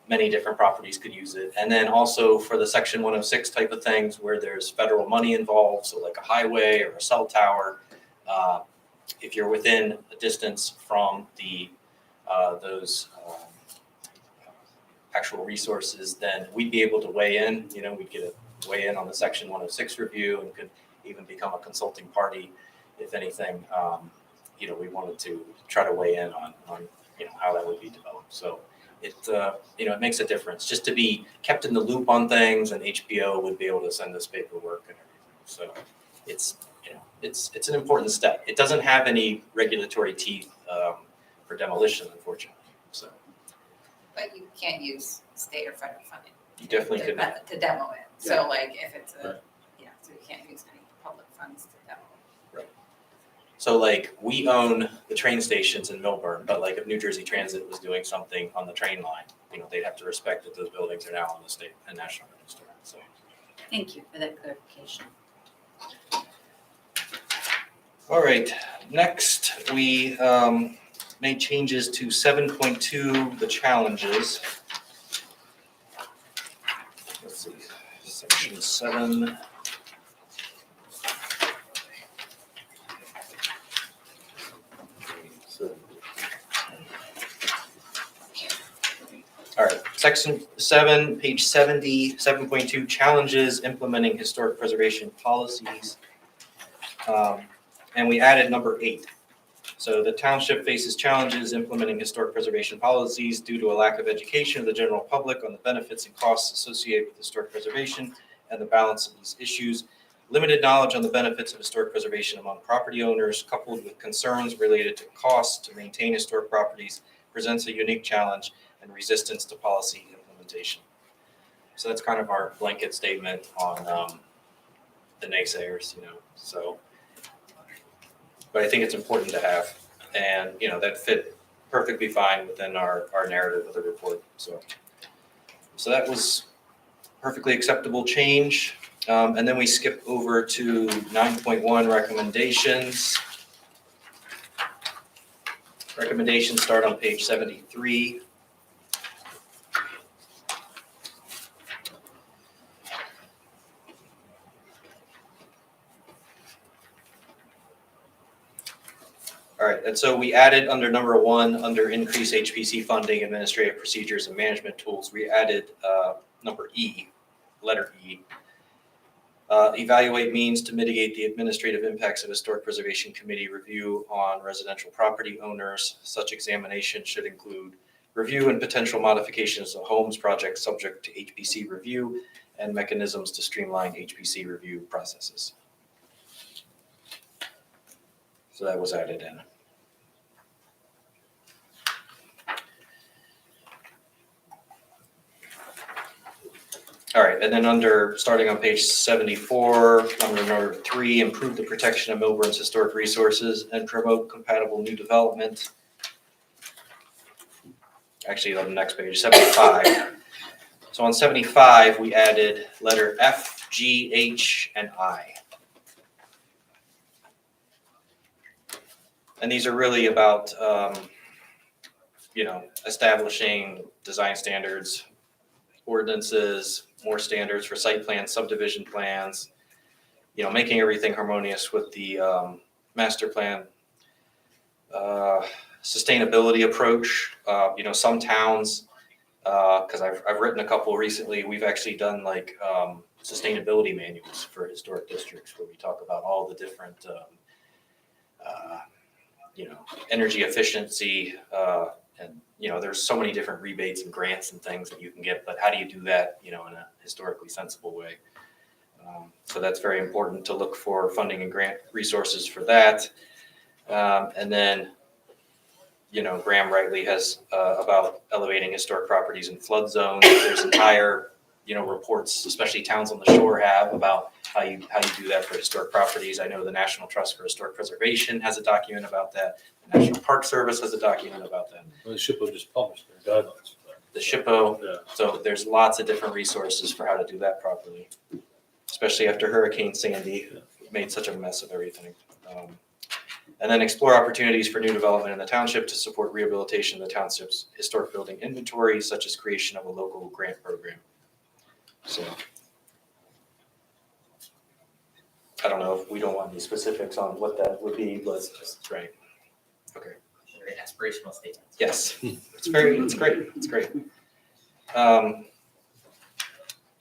many different properties could use it. And then also for the Section 106 type of things where there's federal money involved, so like a highway or a cell tower, if you're within a distance from those actual resources, then we'd be able to weigh in. We'd get a weigh in on the Section 106 review and could even become a consulting party if anything. We wanted to try to weigh in on how that would be developed. So it makes a difference just to be kept in the loop on things, and HPO would be able to send us paperwork and everything. So it's an important step. It doesn't have any regulatory teeth for demolition, unfortunately. So But you can't use state or federal funding. you definitely could not. To demo it. So like if it's so you can't use any public funds to demo it. So like we own the train stations in Millburn, but like if New Jersey Transit was doing something on the train line, they'd have to respect that those buildings are now on the state and national register. So Thank you for that clarification. all right, next we made changes to 7.2, the challenges. Let's see, section 7. All right, section 7, page 70, 7.2, challenges implementing historic preservation policies. And we added number 8. So the township faces challenges implementing historic preservation policies due to a lack of education of the general public on the benefits and costs associated with historic preservation and the balance of these issues. Limited knowledge on the benefits of historic preservation among property owners, coupled with concerns related to costs to maintain historic properties, presents a unique challenge and resistance to policy implementation. So that's kind of our blanket statement on the naysayers, so. But I think it's important to have, and that fit perfectly fine within our narrative of the report. So that was perfectly acceptable change. And then we skip over to 9.1 recommendations. Recommendations start on page 73. All right, and so we added under number 1, under increase HPC funding, administrative procedures, and management tools, we added number E, letter E. Evaluate means to mitigate the administrative impacts of historic preservation committee review on residential property owners. Such examination should include review and potential modifications of homes projects subject to HPC review and mechanisms to streamline HPC review processes. So that was added in. All right, and then starting on page 74, under number 3, improve the protection of Millburn's historic resources and promote compatible new development. Actually, on the next page, 75. So on 75, we added letter F, G, H, and I. And these are really about, establishing design standards, ordinances, more standards for site plans, subdivision plans, making everything harmonious with the master plan sustainability approach. Some towns, because I've written a couple recently, we've actually done sustainability manuals for historic districts where we talk about all the different energy efficiency, and there's so many different rebates and grants and things that you can get, but how do you do that in a historically sensible way? So that's very important to look for funding and grant resources for that. And then, Graham rightly has about elevating historic properties in flood zones. There's entire, reports, especially towns on the shore have about how you do that for historic properties. I know the National Trust for Historic Preservation has a document about that. The National Park Service has a document about that. Well, the SHPO just published their guidelines for that. The SHPO. Yeah. So there's lots of different resources for how to do that properly, especially after Hurricane Sandy made such a mess of everything. And then explore opportunities for new development in the township to support rehabilitation of the township's historic building inventory, such as creation of a local grant program. So I don't know if we don't want any specifics on what that would be, but it's just right. Okay. Very aspirational statements. Yes, it's great. It's great. And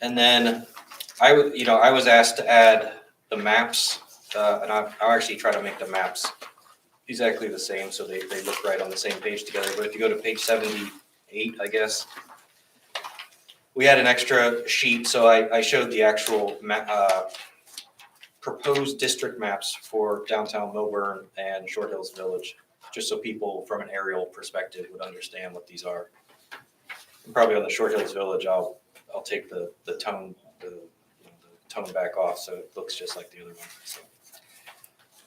then I was asked to add the maps, and I'll actually try to make the maps exactly the same so they look right on the same page together. But if you go to page 78, I guess, we had an extra sheet, so I showed the actual proposed district maps for downtown Millburn and Short Hills Village, just so people from an aerial perspective would understand what these are. And probably on the Short Hills Village, I'll take the tone back off so it looks just like the other one. So.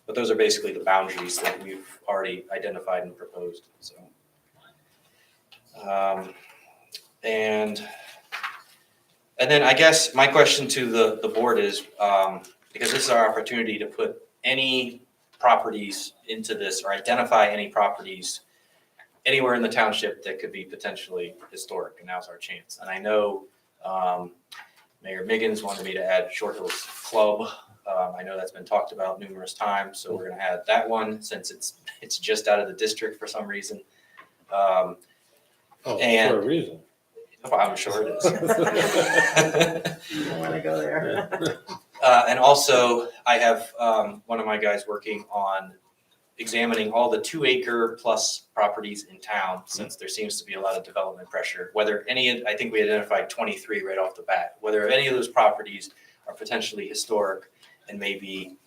But those are basically the boundaries that we've already identified and proposed. So, and then I guess my question to the board is, because this is our opportunity to put any properties into this or identify any properties anywhere in the township that could be potentially historic, and now's our chance. And I know Mayor Miggins wanted me to add Short Hills Club. I know that's been talked about numerous times, so we're going to add that one since it's just out of the district for some reason. For a reason. I'm sure it is. You don't want to go there. And also, I have one of my guys working on examining all the 2-acre plus properties in town, since there seems to be a lot of development pressure. I think we identified 23 right off the bat, whether any of those properties are potentially historic and maybe,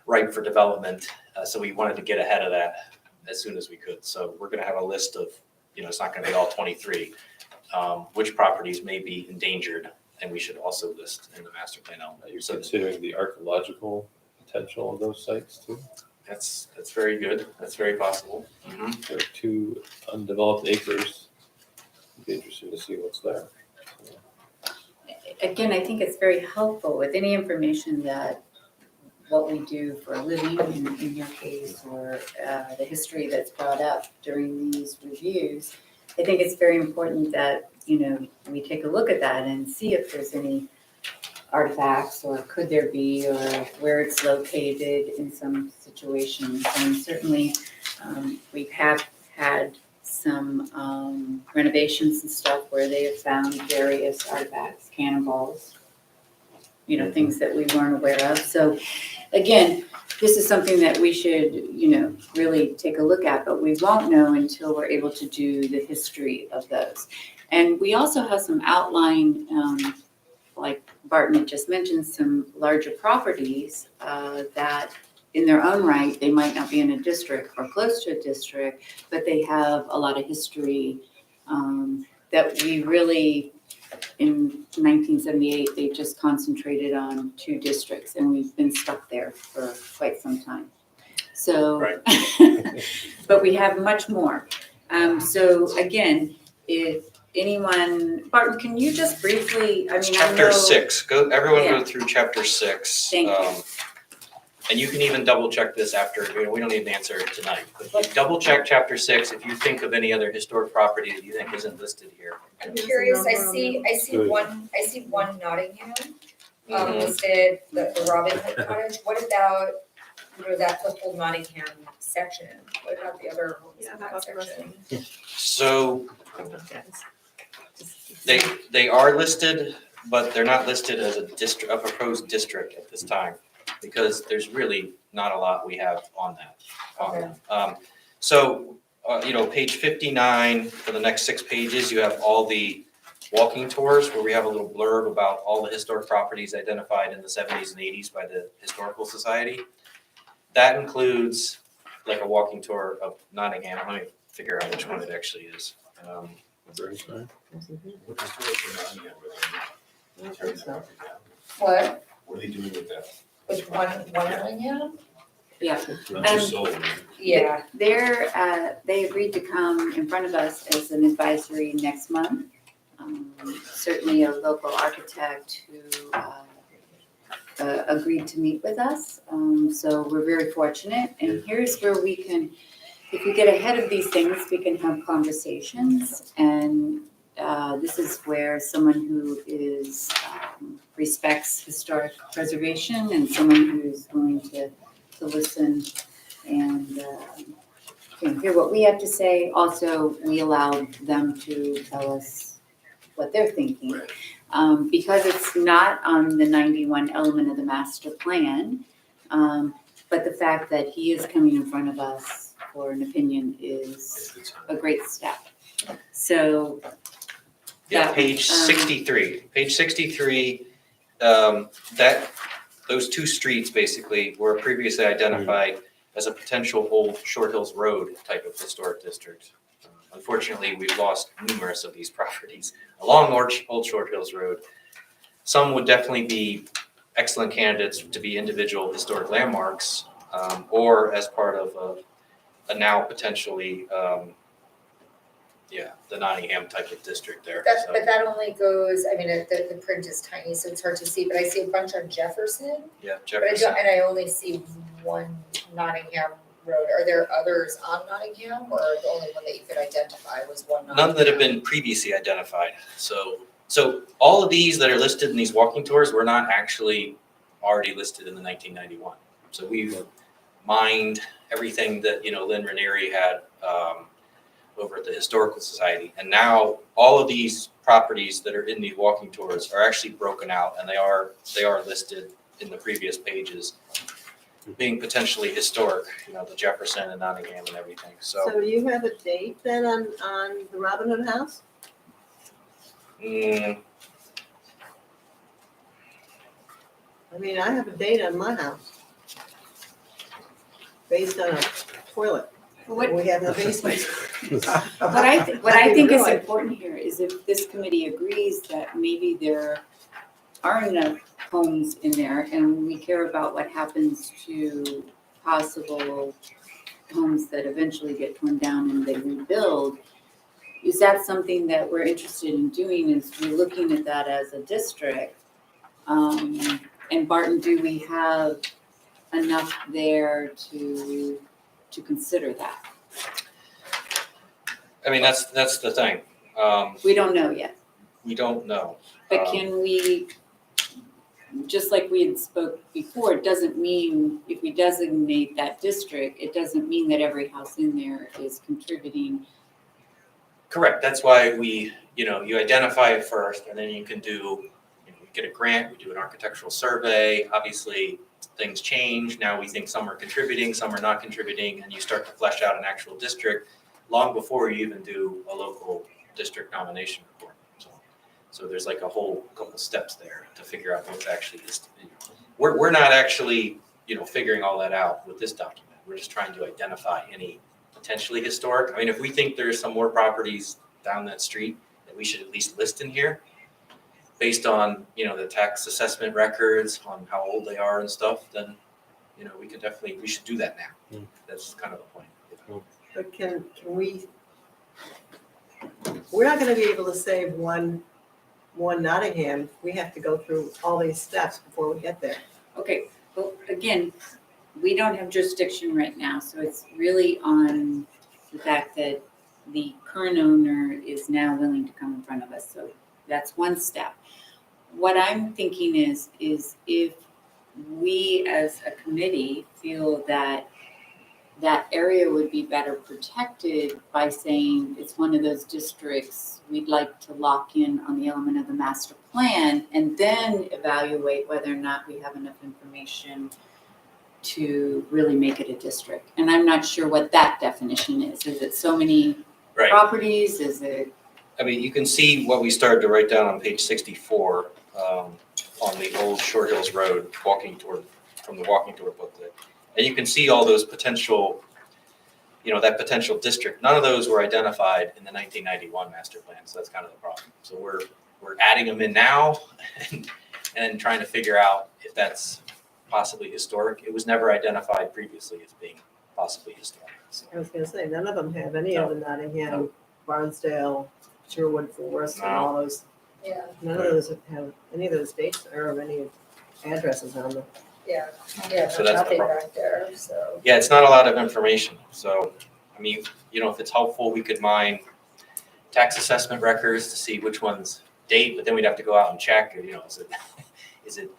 ripe for development. So we wanted to get ahead of that as soon as we could. So we're going to have a list of, it's not going to be all 23, which properties may be endangered, and we should also list in the master plan element. You're considering the archaeological potential of those sites too? That's very good. That's very possible. There are 2 undeveloped acres. It'd be interesting to see what's there. Again, I think it's very helpful with any information that what we do for a living, in your case, or the history that's brought up during these reviews. I think it's very important that, we take a look at that and see if there's any artifacts, or could there be, or where it's located in some situations. And certainly, we have had some renovations and stuff where they have found various artifacts, cannonballs, things that we weren't aware of. So again, this is something that we should, really take a look at, but we won't know until we're able to do the history of those. And we also have some outline, like Barton had just mentioned, some larger properties that in their own right, they might not be in a district or close to a district, but they have a lot of history that we really, in 1978, they just concentrated on 2 districts, and we've been stuck there for quite some time. So, Right. but we have much more. So again, if anyone, Barton, can you just briefly, I know. Chapter 6, everyone Yeah. go through chapter 6. Thank you. And you can even double check this after, we don't need an answer tonight, but you double check chapter 6 if you think of any other historic property that you think isn't listed here. I'm curious, I see Good. one Nottingham, Mhm. listed, the Robin Hood cottage. What about, that's the whole Nottingham section? What about the other homes Yeah, in how that about the rest section? of them? So they are listed, but they're not listed as a proposed district at this time, because there's really not a lot we have on that. Okay. So, page 59, for the next 6 pages, you have all the walking tours where we have a little blurb about all the historic properties identified in the 70s and 80s by the Historical Society. That includes like a walking tour of Nottingham. Let me figure out which one it actually is. What historical Nottingham were they tearing that property down? What, What are they doing with that? which one Willingham? Yeah. Not just sold. Yeah, They agreed to come in front of us as an advisory next month. Certainly a local architect who agreed to meet with us. So we're very fortunate. And here's where we can, if we get ahead of these things, we can have conversations. And this is where someone who is respects historic preservation and someone who's willing to listen and can hear what we have to say. Also, we allow them to tell us what they're thinking. Because it's not on the 91 element of the master plan, but the fact that he is coming in front of us for an opinion is a great step. So. Yeah, that, page 63. Page 63, those two streets basically were previously identified as a potential old Short Hills Road type of historic district. Unfortunately, we've lost numerous of these properties along Old Short Hills Road. Some would definitely be excellent candidates to be individual historic landmarks, or as part of a now potentially, the Nottingham type of district there. that, So, but that only goes, I mean, the print is tiny, so it's hard to see, but I see a bunch on Jefferson. yeah, But I Jefferson. don't, and I only see one Nottingham road. Are there others on Nottingham, or the only one that you could identify was one Nottingham? None that have been previously identified. So all of these that are listed in these walking tours were not actually already listed in the 1991. So we've mined everything that, Lynn Ranieri had over at the Historical Society. And now all of these properties that are in these walking tours are actually broken out, and they are listed in the previous pages being potentially historic, the Jefferson and Nottingham and everything. So you have a date then on the Robin Hood House? Mm, I mean, I have a date on my house. Based on a toilet What, we have in the basement. what I think is Really? important here is if this committee agrees that maybe there are enough homes in there and we care about what happens to possible homes that eventually get torn down and they rebuild, is that something that we're interested in doing? Is we're looking at that as a district? And Barton, do we have enough there to consider that? I mean, that's the thing. We don't know yet, We don't know. but can we, just like we had spoke before, it doesn't mean, if we designate that district, it doesn't mean that every house in there is contributing. Correct. That's why you identify it first, and then you can do, you get a grant, we do an architectural survey. Obviously, things change. Now we think some are contributing, some are not contributing, and you start to flesh out an actual district long before you even do a local district nomination report. So there's like a whole couple steps there to figure out what's actually this. We're not actually, figuring all that out with this document. We're just trying to identify any potentially historic. I mean, if we think there's some more properties down that street that we should at least list in here, based on, the tax assessment records, on how old they are and stuff, then, we should do that now. That's kind of the point. But can we, we're not gonna be able to save one Nottingham. We have to go through all these steps before we get there. Okay, well, again, we don't have jurisdiction right now, so it's really on the fact that the current owner is now willing to come in front of us, so that's one step. What I'm thinking is if we as a committee feel that that area would be better protected by saying it's one of those districts we'd like to lock in on the element of the master plan, and then evaluate whether or not we have enough information to really make it a district. And I'm not sure what that definition is. Is it so many Right. properties? Is it I mean, you can see what we started to write down on page 64 on the old Short Hills Road, from the walking tour booklet. And you can see all those potential, that potential district. None of those were identified in the 1991 master plan, so that's kind of the problem. So we're adding them in now and trying to figure out if that's possibly historic. It was never identified previously as being possibly historic. So, I was gonna say, none of them have any of the Nottingham, Barnesdale, Sherwood Forest, and all those. Yeah, None of those have any of those dates or of any addresses on them. yeah, So that's the nothing problem. back there, so. Yeah, it's not a lot of information. So, I mean, if it's helpful, we could mine tax assessment records to see which ones date, but then we'd have to go out and check, is it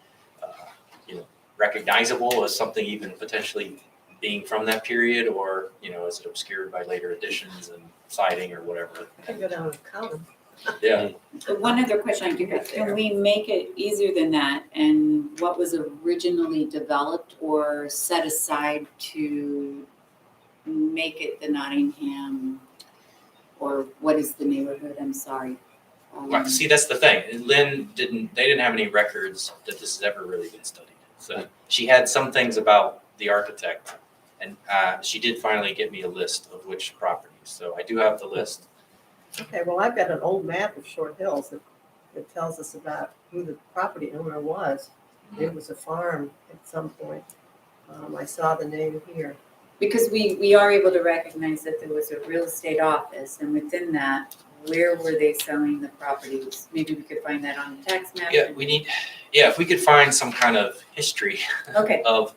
recognizable as something even potentially being from that period, or, is it obscured by later additions and siding or whatever? I can go down and count them. Yeah, But one other question I do have, can we make it easier than that? And what was originally developed or set aside to make it the Nottingham, or what is the neighborhood? I'm sorry. Well, see, that's the thing. They didn't have any records that this has ever really been studied. So she had some things about the architect, and she did finally get me a list of which properties. So I do have the list. Okay, well, I've got an old map of Short Hills that tells us about who the property owner was. It was a farm at some point. I saw the name here. Because we are able to recognize that there was a real estate office, and within that, where were they selling the properties? Maybe we could find that on the tax map. Yeah, if we could find some kind of history Okay, of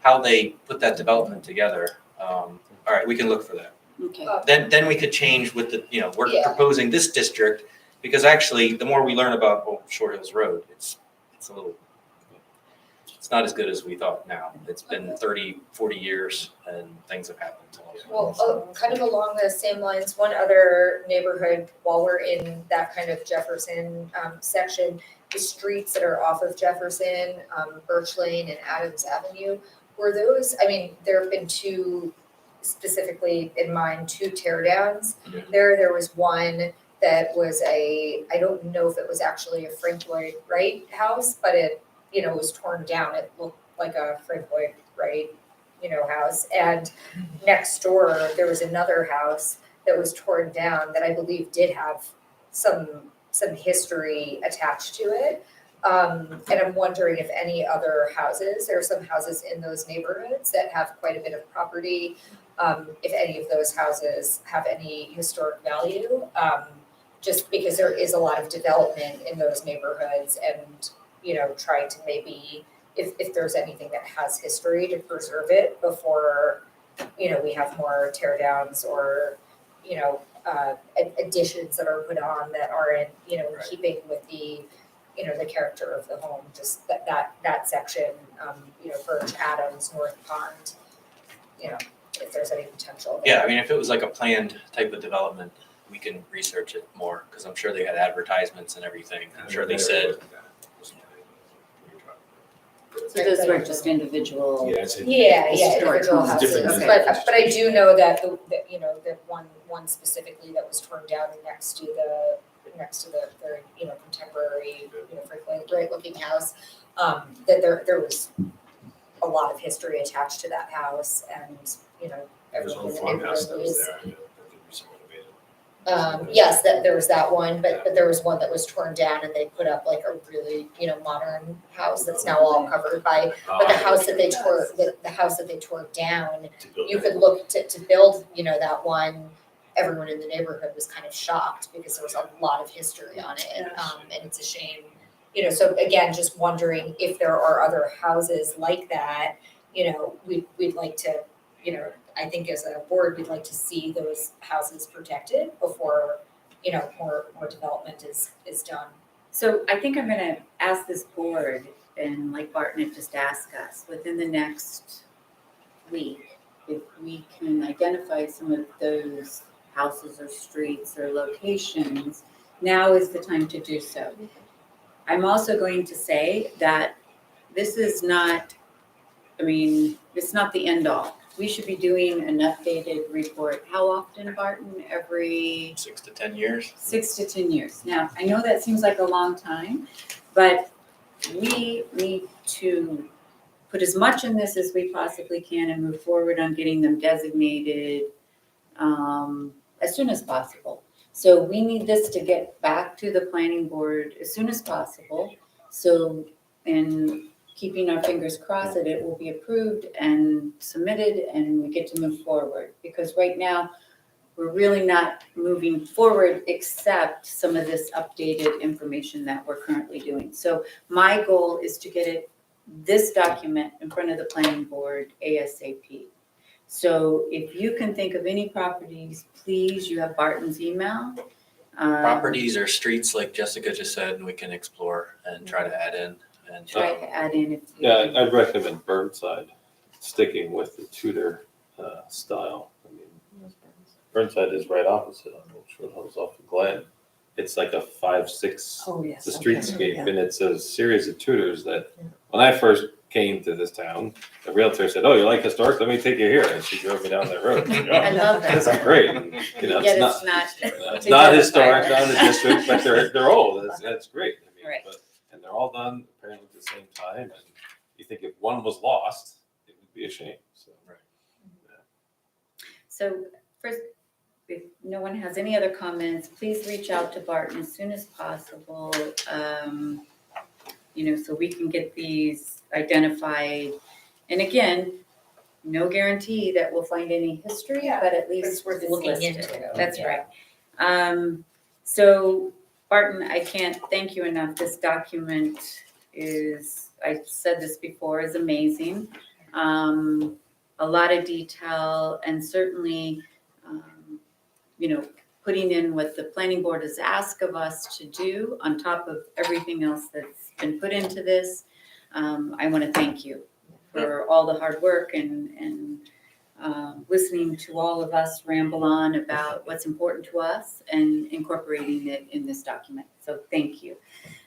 how they put that development together. All right, we can look for that. okay. Then we could change with we're Yeah. proposing this district, because actually, the more we learn about Short Hills Road, it's not as good as we thought now. It's been 30, 40 years and things have happened. Well, kind of along the same lines, one other neighborhood, while we're in that kind of Jefferson section, the streets that are off of Jefferson, Birch Lane and Adams Avenue, were those, there have been two, specifically in mind, two tear downs. Mhm. There was one that was I don't know if it was actually a Frank Lloyd Wright house, but it, was torn down. It looked like a Frank Lloyd Wright, house. And next door, there was another house that was torn down that I believe did have some history attached to it. And I'm wondering if any other houses, there are some houses in those neighborhoods that have quite a bit of property, if any of those houses have any historic value, just because there is a lot of development in those neighborhoods and, trying to maybe, if there's anything that has history, to preserve it before, we have more tear downs or, additions that are put on that aren't, in keeping with the, the character of the home, just that section, Birch, Adams, North Pond, if there's any potential there. Yeah, if it was like a planned type of development, we can research it more, because I'm sure they had advertisements and everything. I'm sure they said, So those were just individual. Yeah, it's Yeah, Historic individual homes. houses, Different but I do know that that one specifically that was torn down next to the very, contemporary, frankly, great looking house, that there was a lot of history attached to that house and, There's everything one in the farmhouse that neighborhood was is. there, that could be renovated. Yes, there was that one, but there was one that was torn down and they put up like a really, modern house that's now all covered by, but the house that they tore, the house that they tore down, you could look to build, that one, everyone in the neighborhood was kind of shocked because there was a lot of history on it. And it's a shame, so again, just wondering if there are other houses like that, we'd like to, I think as a board, we'd like to see those houses protected before, more development is done. So I think I'm gonna ask this board, and like Barton had just asked us, within the next week, if we can identify some of those houses or streets or locations, now is the time to do so. I'm also going to say that this is not, it's not the end all. we should be doing an updated report. How often, Barton? Every 6 to 10 years. 6 to 10 years. Now, I know that seems like a long time, but we need to put as much in this as we possibly can and move forward on getting them designated as soon as possible. So we need this to get back to the planning board as soon as possible. So, and keeping our fingers crossed that it will be approved and submitted and we get to move forward. Because right now, we're really not moving forward except some of this updated information that we're currently doing. So my goal is to get this document in front of the planning board ASAP. So if you can think of any properties, please, you have Barton's email. Properties or streets, like Jessica just said, and we can explore and try to add in. And Try to add in if you. Yeah, I'd recommend Burnside, sticking with the Tudor style. I mean, Burnside is right opposite on Old Short Hills off of Glen. It's like a 5-6, Oh, yes. it's a okay, streetscape, yeah. and it's a series of Tudors that, when I first came to this town, the realtor said, "Oh, you like historic? Let me take you here," and she drove me down that road. I love that. It's great. And, you know, Yet it's it's not historic, not in the district, but they're old. That's great. I mean, Right. and they're all done apparently at the same time. And you think if one was lost, it would be a shame. So, So first, if no one has any other comments, please reach out to Barton as soon as possible. So we can get these identified. And again, no guarantee that we'll find any history, Yeah, but at But it's least worth it's looking listed. into. That's Yeah. right. So Barton, I can't thank you enough. This document is, I've said this before, is amazing. A lot of detail and certainly, putting in what the planning board has asked of us to do on top of everything else that's been put into this. I want to thank you for all the hard work and listening to all of us ramble on about what's important to us and incorporating it in this document. So thank you.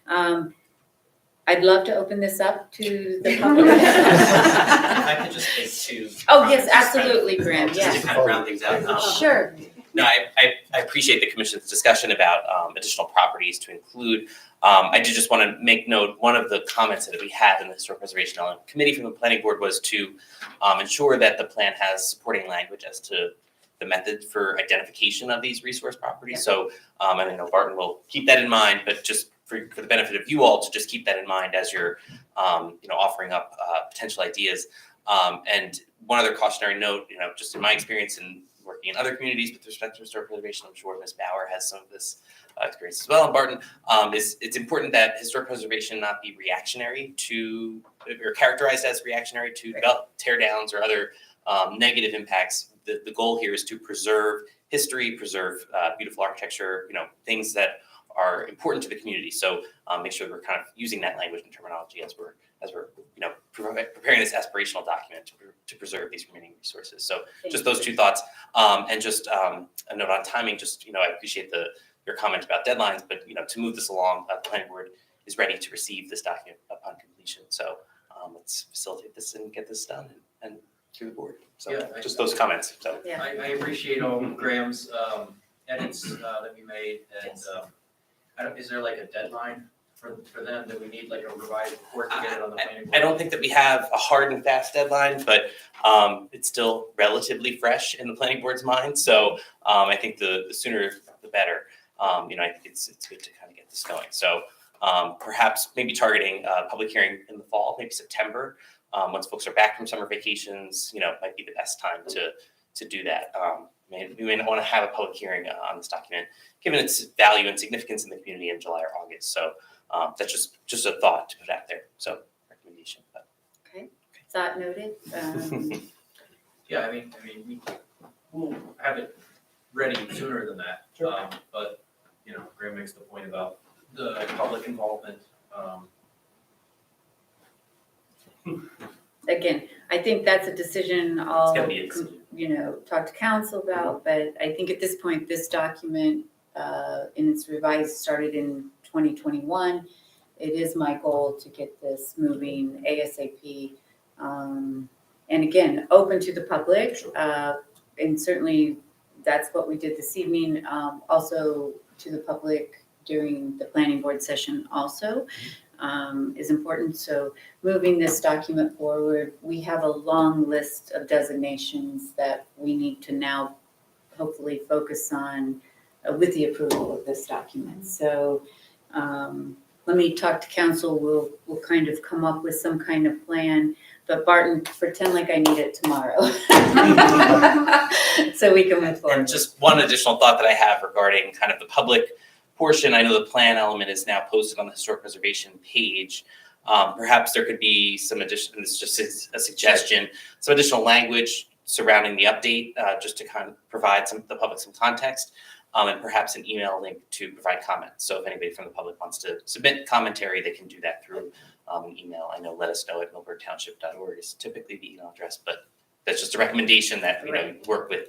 I'd love to open this up to the public. I could just make two. Oh, yes, comments, just kind of- absolutely, Graham, Just yes. to kind of round things out. Sure. No, I appreciate the commission's discussion about additional properties to include. I did just want to make note, one of the comments that we had in the Historic Preservation Element Committee from the Planning Board was to ensure that the plan has supporting language as to the method for identification of these resource properties. So, and I know Barton will keep that in mind, but just for the benefit of you all to just keep that in mind as you're, offering up potential ideas. And one other cautionary note, just in my experience in working in other communities with respect to historic preservation, I'm sure Ms. Bauer has some of this experience as well. And Barton, it's important that historic preservation not be reactionary to, or characterized as reactionary to tear downs or other negative impacts. The goal here is to preserve history, preserve beautiful architecture, things that are important to the community. So make sure we're kind of using that language and terminology as we're preparing this aspirational document to preserve these remaining resources. So just those two thoughts, and just a note on timing. Just I appreciate your comment about deadlines, but to move this along, the planning board is ready to receive this document upon completion. So let's facilitate this and get this done and through the board. So Yeah, just those comments. So Yeah. I appreciate all of Graham's edits that we made, and is there like a deadline for them that we need like a revised report to get it on the planning board? I don't think that we have a hard and fast deadline, but it's still relatively fresh in the planning board's mind. So I think the sooner the better. I think it's good to kind of get this going. So perhaps maybe targeting a public hearing in the fall, maybe September, once folks are back from summer vacations. Might be the best time to do that. We may not want to have a public hearing on this document, given its value and significance in the community in July or August. So that's just a thought to put out there. So recommendation. But. Okay, thought noted. Yeah, I mean, we'll have it ready sooner than that. Sure. But, Graham makes the point about the public involvement. Again, I think that's a decision I'll, It's gonna be a decision. talk to council about, but I think at this point, this document, in its revised, started in 2021. It is my goal to get this moving ASAP. And again, open to the public, and certainly that's what we did this evening, also to the public during the planning board session also, is important. So moving this document forward, we have a long list of designations that we need to now hopefully focus on with the approval of this document. So let me talk to council, we'll kind of come up with some kind of plan, but Barton, pretend like I need it tomorrow. So we can move forward. And just one additional thought that I have regarding kind of the public portion, I know the plan element is now posted on the historic preservation page. Perhaps there could be some addition, this is just a suggestion, some additional language surrounding the update, just to kind of provide the public some context, and perhaps an email link to provide comments. So if anybody from the public wants to submit commentary, they can do that through email. I know letusKnow@milburntownship.org is typically the email address, but that's just a recommendation that, work with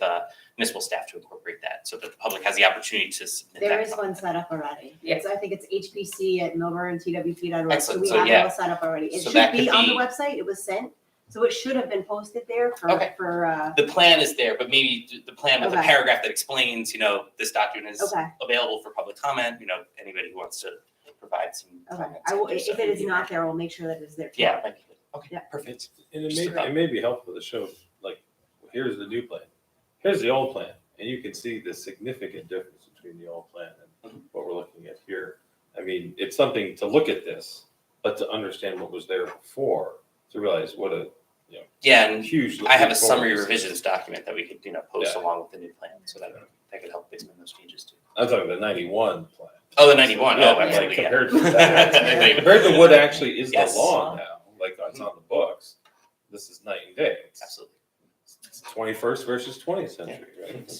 municipal staff to incorporate that so that the public has the opportunity to submit that. There is one comment. set up already. Yes. I think it's hpc@milburntwp.org. Excellent. We So, have yeah. it all set up already. It So should that be could on the be- website. It was sent. So it should have been posted there for, Okay. for, The plan is there, but maybe the plan with a Okay. paragraph that explains, this document is okay, available for public comment, anybody who wants to provide some okay. comments. I will, can do so. if it is not there, we'll make sure that it's there. Yeah, it might be good. Okay, Yeah. perfect. And it may be helpful to show, like, here's the new plan, here's the old plan, and you can see the significant difference between the old plan and what we're looking at here. I mean, it's something to look at this, but to understand what was there before, to realize what a Yeah, and huge. I have a leap summary forward this is. revisions document that we could, post Yeah. along with the new plan, so that could help explain those changes too. I'm talking the 91 plan. Oh, the 91. Yeah, Oh, absolutely. Yeah. Compared to that, compared to what actually is the Yes. law now, like it's on the books, this is night and day. It's Absolutely. 21st versus 20th century, right?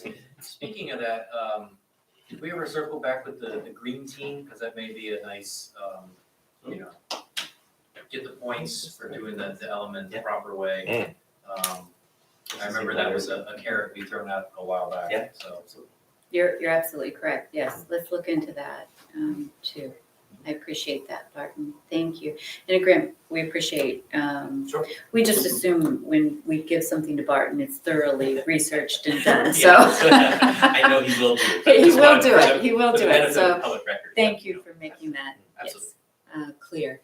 Speaking of that, did we ever circle back with the green team? Because that may be a nice, get the points for doing the element the proper way. I remember that was a carrot we thrown out a while back. Yeah. So You're absolutely correct. Yes, let's look into that too. I appreciate that, Barton. Thank you. And Graham, we appreciate. Sure. We just assume when we give something to Barton, it's thoroughly researched and done. So Yeah. I know he will do it. he will do it. He will For the do it. benefit of So the public record. thank you for making that Absolutely. clear.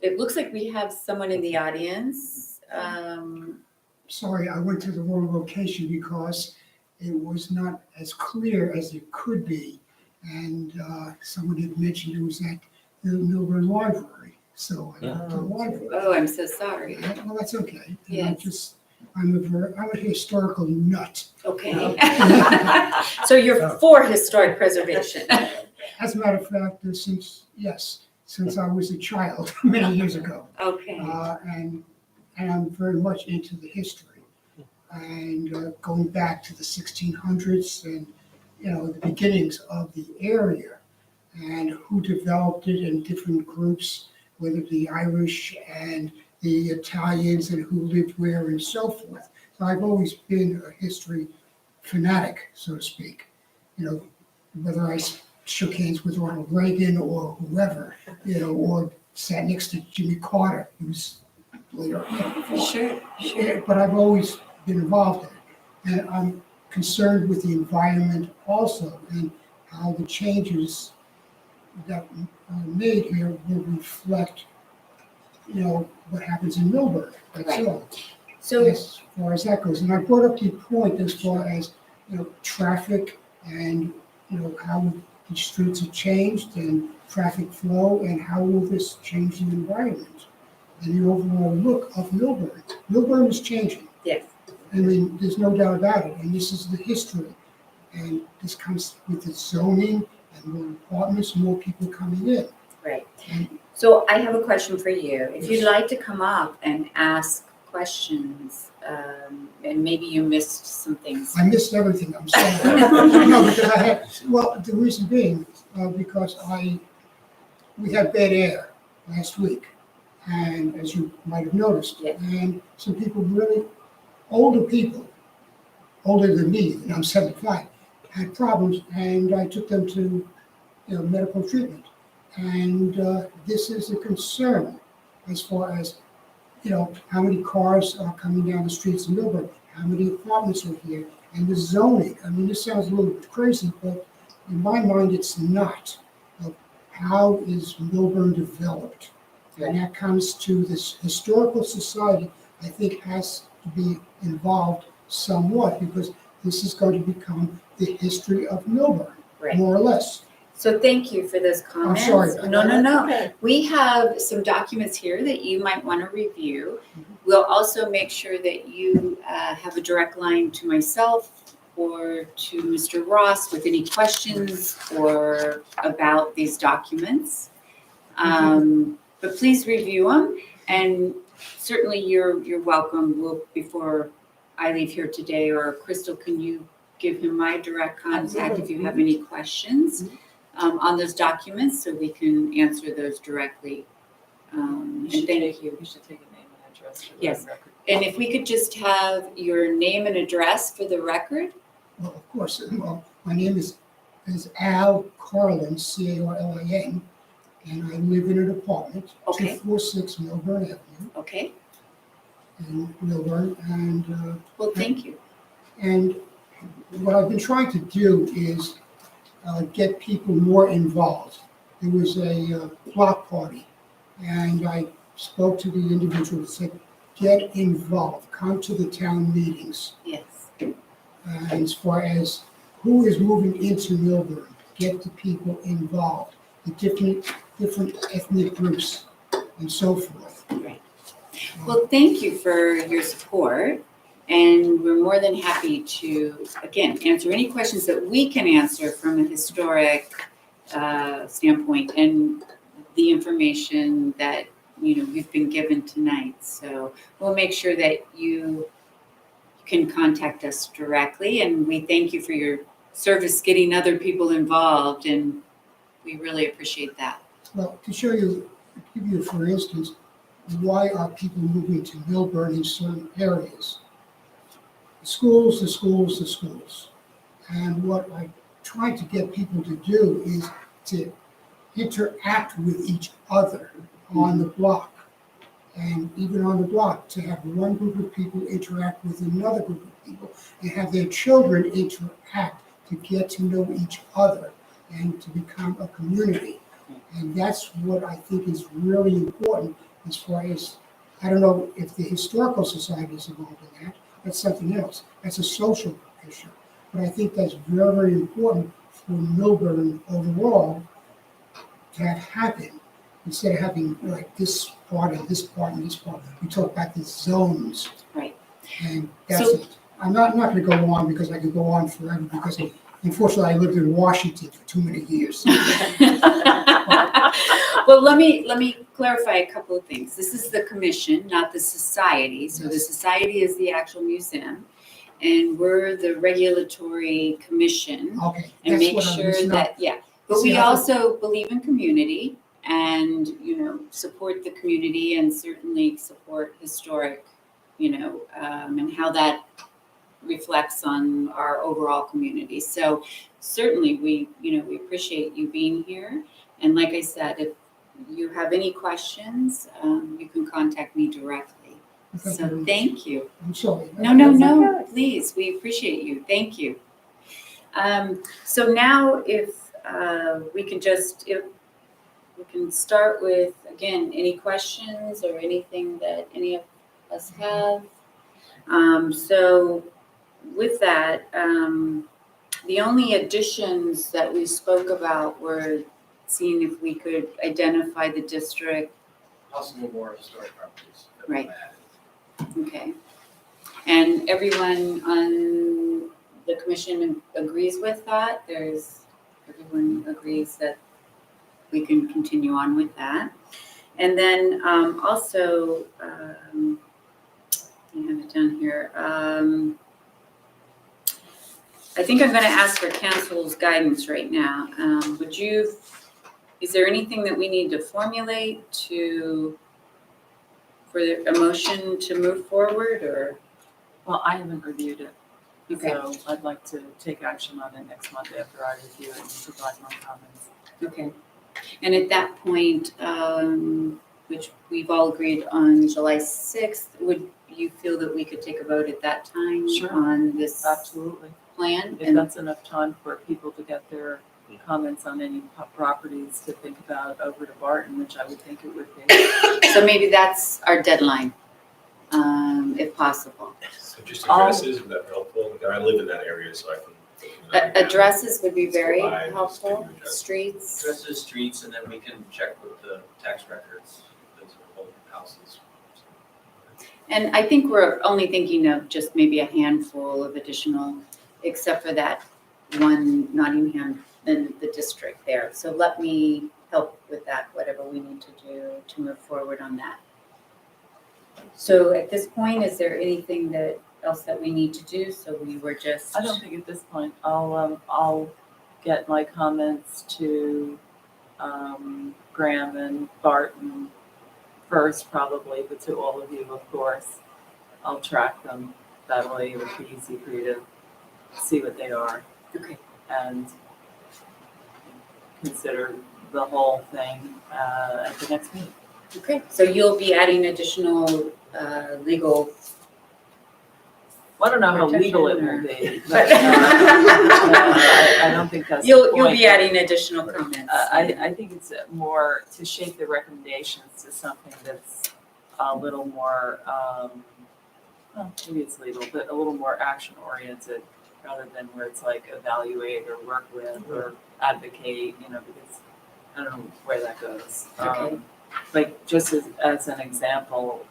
It looks like we have someone in the audience. Sorry, I went to the wrong location because it was not as clear as it could be. And someone had mentioned it was at the Milburn Library, so I went to the library. Oh, I'm so sorry. Well, that's okay. And Yes. I'm a historical nut. Okay. So you're for historic preservation. As a matter of fact, since I was a child many years ago. Okay. And I'm very much into the history. And going back to the 1600s and, the beginnings of the area and who developed it in different groups, whether the Irish and the Italians and who lived where and so forth. So I've always been a history fanatic, so to speak. Whether I shook hands with Ronald Reagan or whoever, or sat next to Jimmy Carter, who's later. Sure. But I've always been involved in it. And I'm concerned with the environment also and how the changes that are made here will reflect, what happens in Millburn. That's Right. all. So, As far as that goes. And I brought up the point as far as, traffic and, how the streets have changed and traffic flow and how will this change the environment and the overall look of Millburn. Millburn is changing. yes. I mean, there's no doubt about it, and this is the history. And this comes with the zoning and more apartments, more people coming in. Right. And So I have a question for you. If you'd like to come up and ask questions, and maybe you missed some things. I missed everything, I'm sorry. No, because the reason being, because we had bad air last week, and as you might have noticed. Yeah. And some people older people, older than me, and I'm 75, had problems, and I took them to, medical treatment. And this is a concern as far as, how many cars are coming down the streets in Millburn, how many apartments are here, and the zoning. I mean, this sounds a little bit crazy, but in my mind, it's not. How is Millburn developed? And that comes to this historical society, I think has to be involved somewhat, because this is going to become the history of Millburn, Right. more or less. So thank you for those I'm comments. sorry. No. Okay. We have some documents here that you might want to review. We'll also make sure that you have a direct line to myself or to Mr. Ross with any questions or about these documents. But please review them, and certainly you're welcome. Before I leave here today, or Crystal, can you give him my direct contact if you have any questions on those documents, so we can answer those directly. And thank you. You should take a name and address for Yes. the record. And if we could just have your name and address for the record. Well, of course, my name is Al Carlin, Carlin, and I live in an apartment, Okay. 246 Millburn Avenue Okay, in Millburn, well, thank you. and what I've been trying to do is get people more involved. There was a block party, and I spoke to the individual and said, get involved, come to the town meetings. Yes. And as far as who is moving into Millburn, get the people involved, the different ethnic groups and so forth. Right. Well, thank you for your support, and we're more than happy to, again, answer any questions that we can answer from a historic standpoint and the information that, you've been given tonight. So we'll make sure that you can contact us directly, and we thank you for your service getting other people involved, and we really appreciate that. Well, to show you, give you for instance, why are people moving to Millburn in certain areas? The schools. And what I try to get people to do is to interact with each other on the block. And even on the block, to have one group of people interact with another group of people and have their children interact to get to know each other and to become a community. And that's what I think is really important as far as, I don't know if the Historical Society is involved in that, that's something else. That's a social issue. But I think that's very, very important for Millburn overall to have happen. Instead of having like this part and this part and this part, we talk about the zones. Right. And that's So- it. I'm not going to go on because I could go on forever because unfortunately I lived in Washington for too many years. Well, let me clarify a couple of things. This is the commission, not the society. So the society is the actual museum, and we're the regulatory commission. Okay, And that's make what I'm sure missing out. that, but See, we I thought- also believe in community and, support the community and certainly support historic, and how that reflects on our overall community. So certainly we appreciate you being here. And like I said, if you have any questions, you can contact me directly. Thank you very So much. thank you. I'm sorry. No, please, we appreciate you. Thank you. So now if we can start with, again, any questions or anything that any of us have. So with that, the only additions that we spoke about were seeing if we could identify the district. Possibly more historic properties. that Right. were added. Okay. And everyone on the commission agrees with that? Everyone agrees that we can continue on with that. And then also, I have it down here. I think I'm going to ask for council's guidance right now. Is there anything that we need to formulate for a motion to move forward, or? Well, I haven't reviewed it, Okay. so I'd like to take action on it next month after I review it and provide my comments. Okay. And at that point, which we've all agreed on July 6th, would you feel that we could take a vote at that time Sure. on this Absolutely. plan? If And that's enough time for people to get their comments on any properties to think about over to Barton, which I would think it would be. so maybe that's our deadline, if possible. So just All- addresses, would that be helpful? I live in that area, so I can. Addresses would be very Provide just helpful, give you address. streets. Addresses, streets, and then we can check with the tax records, those are old houses. And I think we're only thinking of just maybe a handful of additional, except for that one Nottingham in the district there. So let me help with that, whatever we need to do to move forward on that. So at this point, is there anything else that we need to do? So we were just. I don't think at this point, I'll get my comments to, Graham and Barton first probably, but to all of you, of course. I'll track them. That way it would be easy for you to see what they are. Okay. And consider the whole thing, at the next meeting. Okay, so you'll be adding additional legal. Well, I don't know how legal it Protection will or- be, but, I don't think that's the You'll point. be adding additional comments. I think it's more to shape the recommendations to something that's a little more, well, maybe it's legal, but a little more action oriented rather than where it's like evaluate or work with or advocate, because I don't know where that goes. Okay. Like just as an example,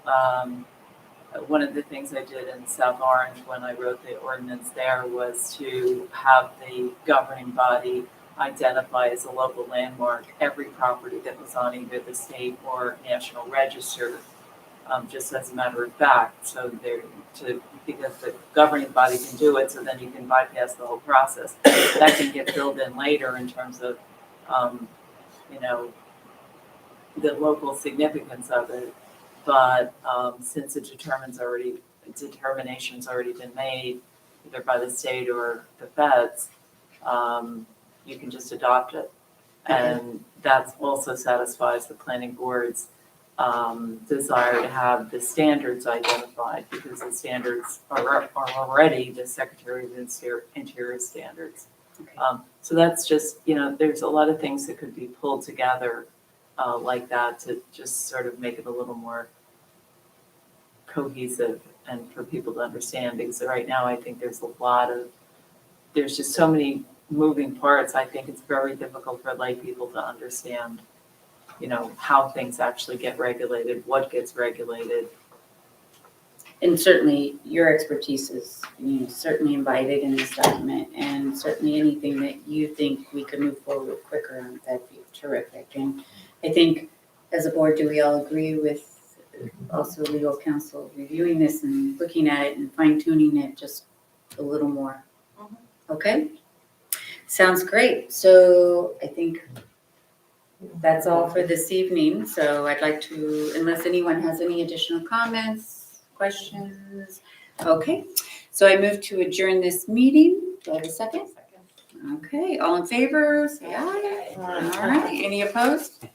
one of the things I did in South Orange when I wrote the ordinance there was to have the governing body identify as a local landmark every property that was on either the state or national register, just as a matter of fact. So because the governing body can do it, so then you can bypass the whole process. That can get filled in later in terms of, the local significance of it. But since the determination's already been made, either by the state or the feds, you can just adopt it. And that also satisfies the planning board's desire to have the standards identified, because the standards are already the Secretary of Interior standards. Okay. So that's just, there's a lot of things that could be pulled together like that to just sort of make it a little more cohesive and for people to understand, because right now I think there's just so many moving parts. I think it's very difficult for lay people to understand, how things actually get regulated, what gets regulated. And certainly your expertise is, certainly invited in this document, and certainly anything that you think we could move forward quicker on, that'd be terrific. And I think as a board, do we all agree with also legal counsel reviewing this and looking at it and fine tuning it just a little more? Okay? Sounds great. So I think that's all for this evening. So I'd like to, unless anyone has any additional comments, questions. Okay, so I move to adjourn this meeting. Do I have a second? Okay, all in favor, say aye. All right, any opposed?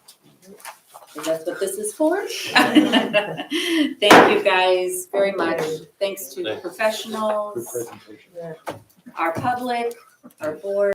That's what this is for. Thank you guys very much. Thanks to Thanks. professionals, Good presentation. our public, our board.